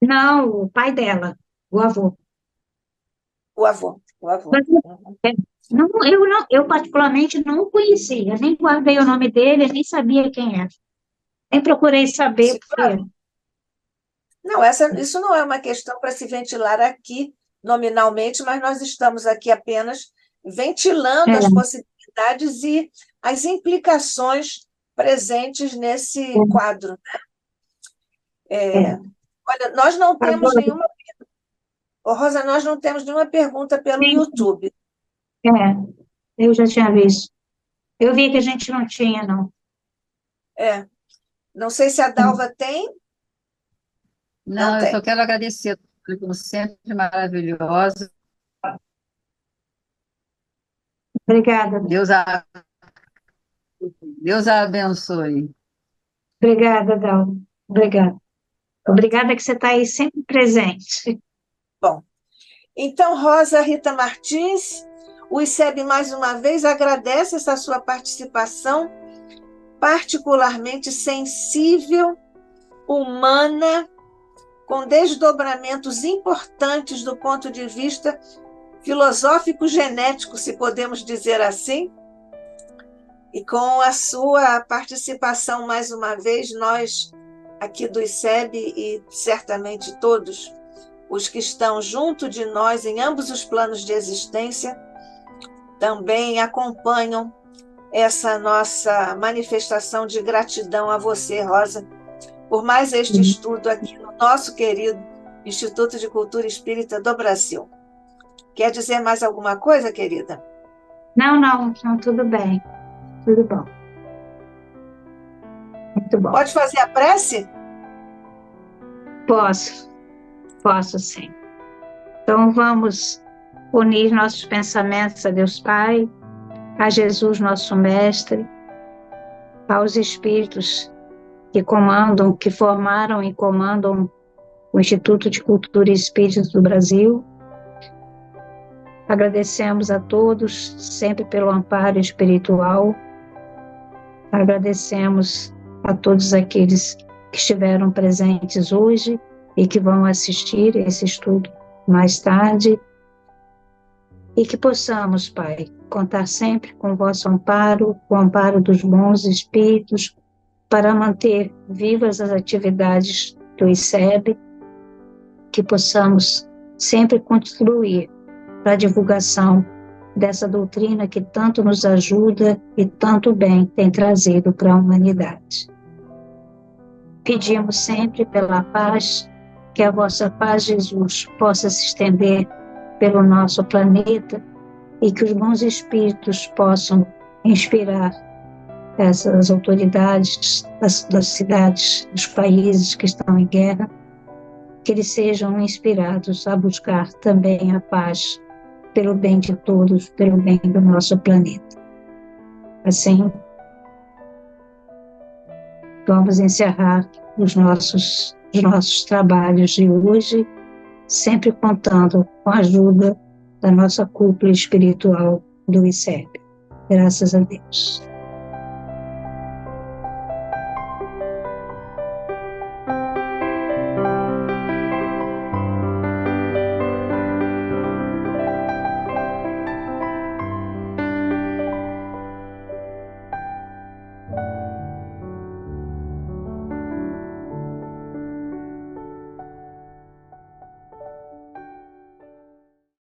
Não, o pai dela, o avô. O avô, o avô. Mas, é, eu particularmente não o conhecia, nem guardei o nome dele, nem sabia quem era. Nem procurei saber, Sim, porque claro. Não, isso não é uma questão para se ventilar aqui nominalmente, mas nós estamos aqui apenas ventilando as é, possibilidades e as implicações presentes nesse quadro. é, É, é. olha, nós não temos Agora, nenhuma, Ô, Rosa, nós não temos nenhuma pergunta pelo sim, YouTube. é, eu já tinha visto. Eu vi que a gente não tinha, não. É, não sei se a Dalva tem, não Não, eu só tem. quero agradecer, como sempre, maravilhosa. Obrigada, Deus a abençoe. obrigada, Dalva. Obrigada. Obrigada que você está aí sempre presente. Bom, então, Rosa Rita Martins, o ICEB mais uma vez agradece essa sua participação, particularmente sensível, humana, com desdobramentos importantes do ponto de vista filosófico-genético, se podemos dizer assim. E com a sua participação, mais uma vez, nós aqui do ICEB e certamente todos os que estão junto de nós em ambos os planos de existência também acompanham essa nossa manifestação de gratidão a você, Rosa, por mais este estudo aqui no nosso querido Instituto de Cultura Espírita do Brasil. Quer dizer mais alguma coisa, querida? Não, não, não, tudo bem. Tudo bom. Muito bom. Pode fazer a prece? Posso sim. Então vamos unir nossos pensamentos a Deus Pai, a Jesus, nosso Mestre, aos Espíritos que comandam, que formaram e comandam o Instituto de Cultura e Espírita do Brasil. Agradecemos a todos sempre pelo amparo espiritual. Agradecemos a todos aqueles que estiveram presentes hoje e que vão assistir esse estudo mais tarde. E que possamos, Pai, contar sempre com o vosso amparo, com o amparo dos bons espíritos, para manter vivas as atividades do ICEB, que possamos sempre contribuir para a divulgação dessa doutrina que tanto nos ajuda e tanto bem tem trazido para a humanidade. Pedimos sempre pela paz, que a vossa paz, Jesus, possa se estender pelo nosso planeta e que os bons espíritos possam inspirar essas autoridades das cidades, dos países que estão em guerra, que eles sejam inspirados a buscar também a paz pelo bem de todos, pelo bem do nosso planeta. Assim, vamos encerrar os nossos trabalhos de hoje, sempre contando com a ajuda da nossa cúpula espiritual do ICEB. Graças a Deus.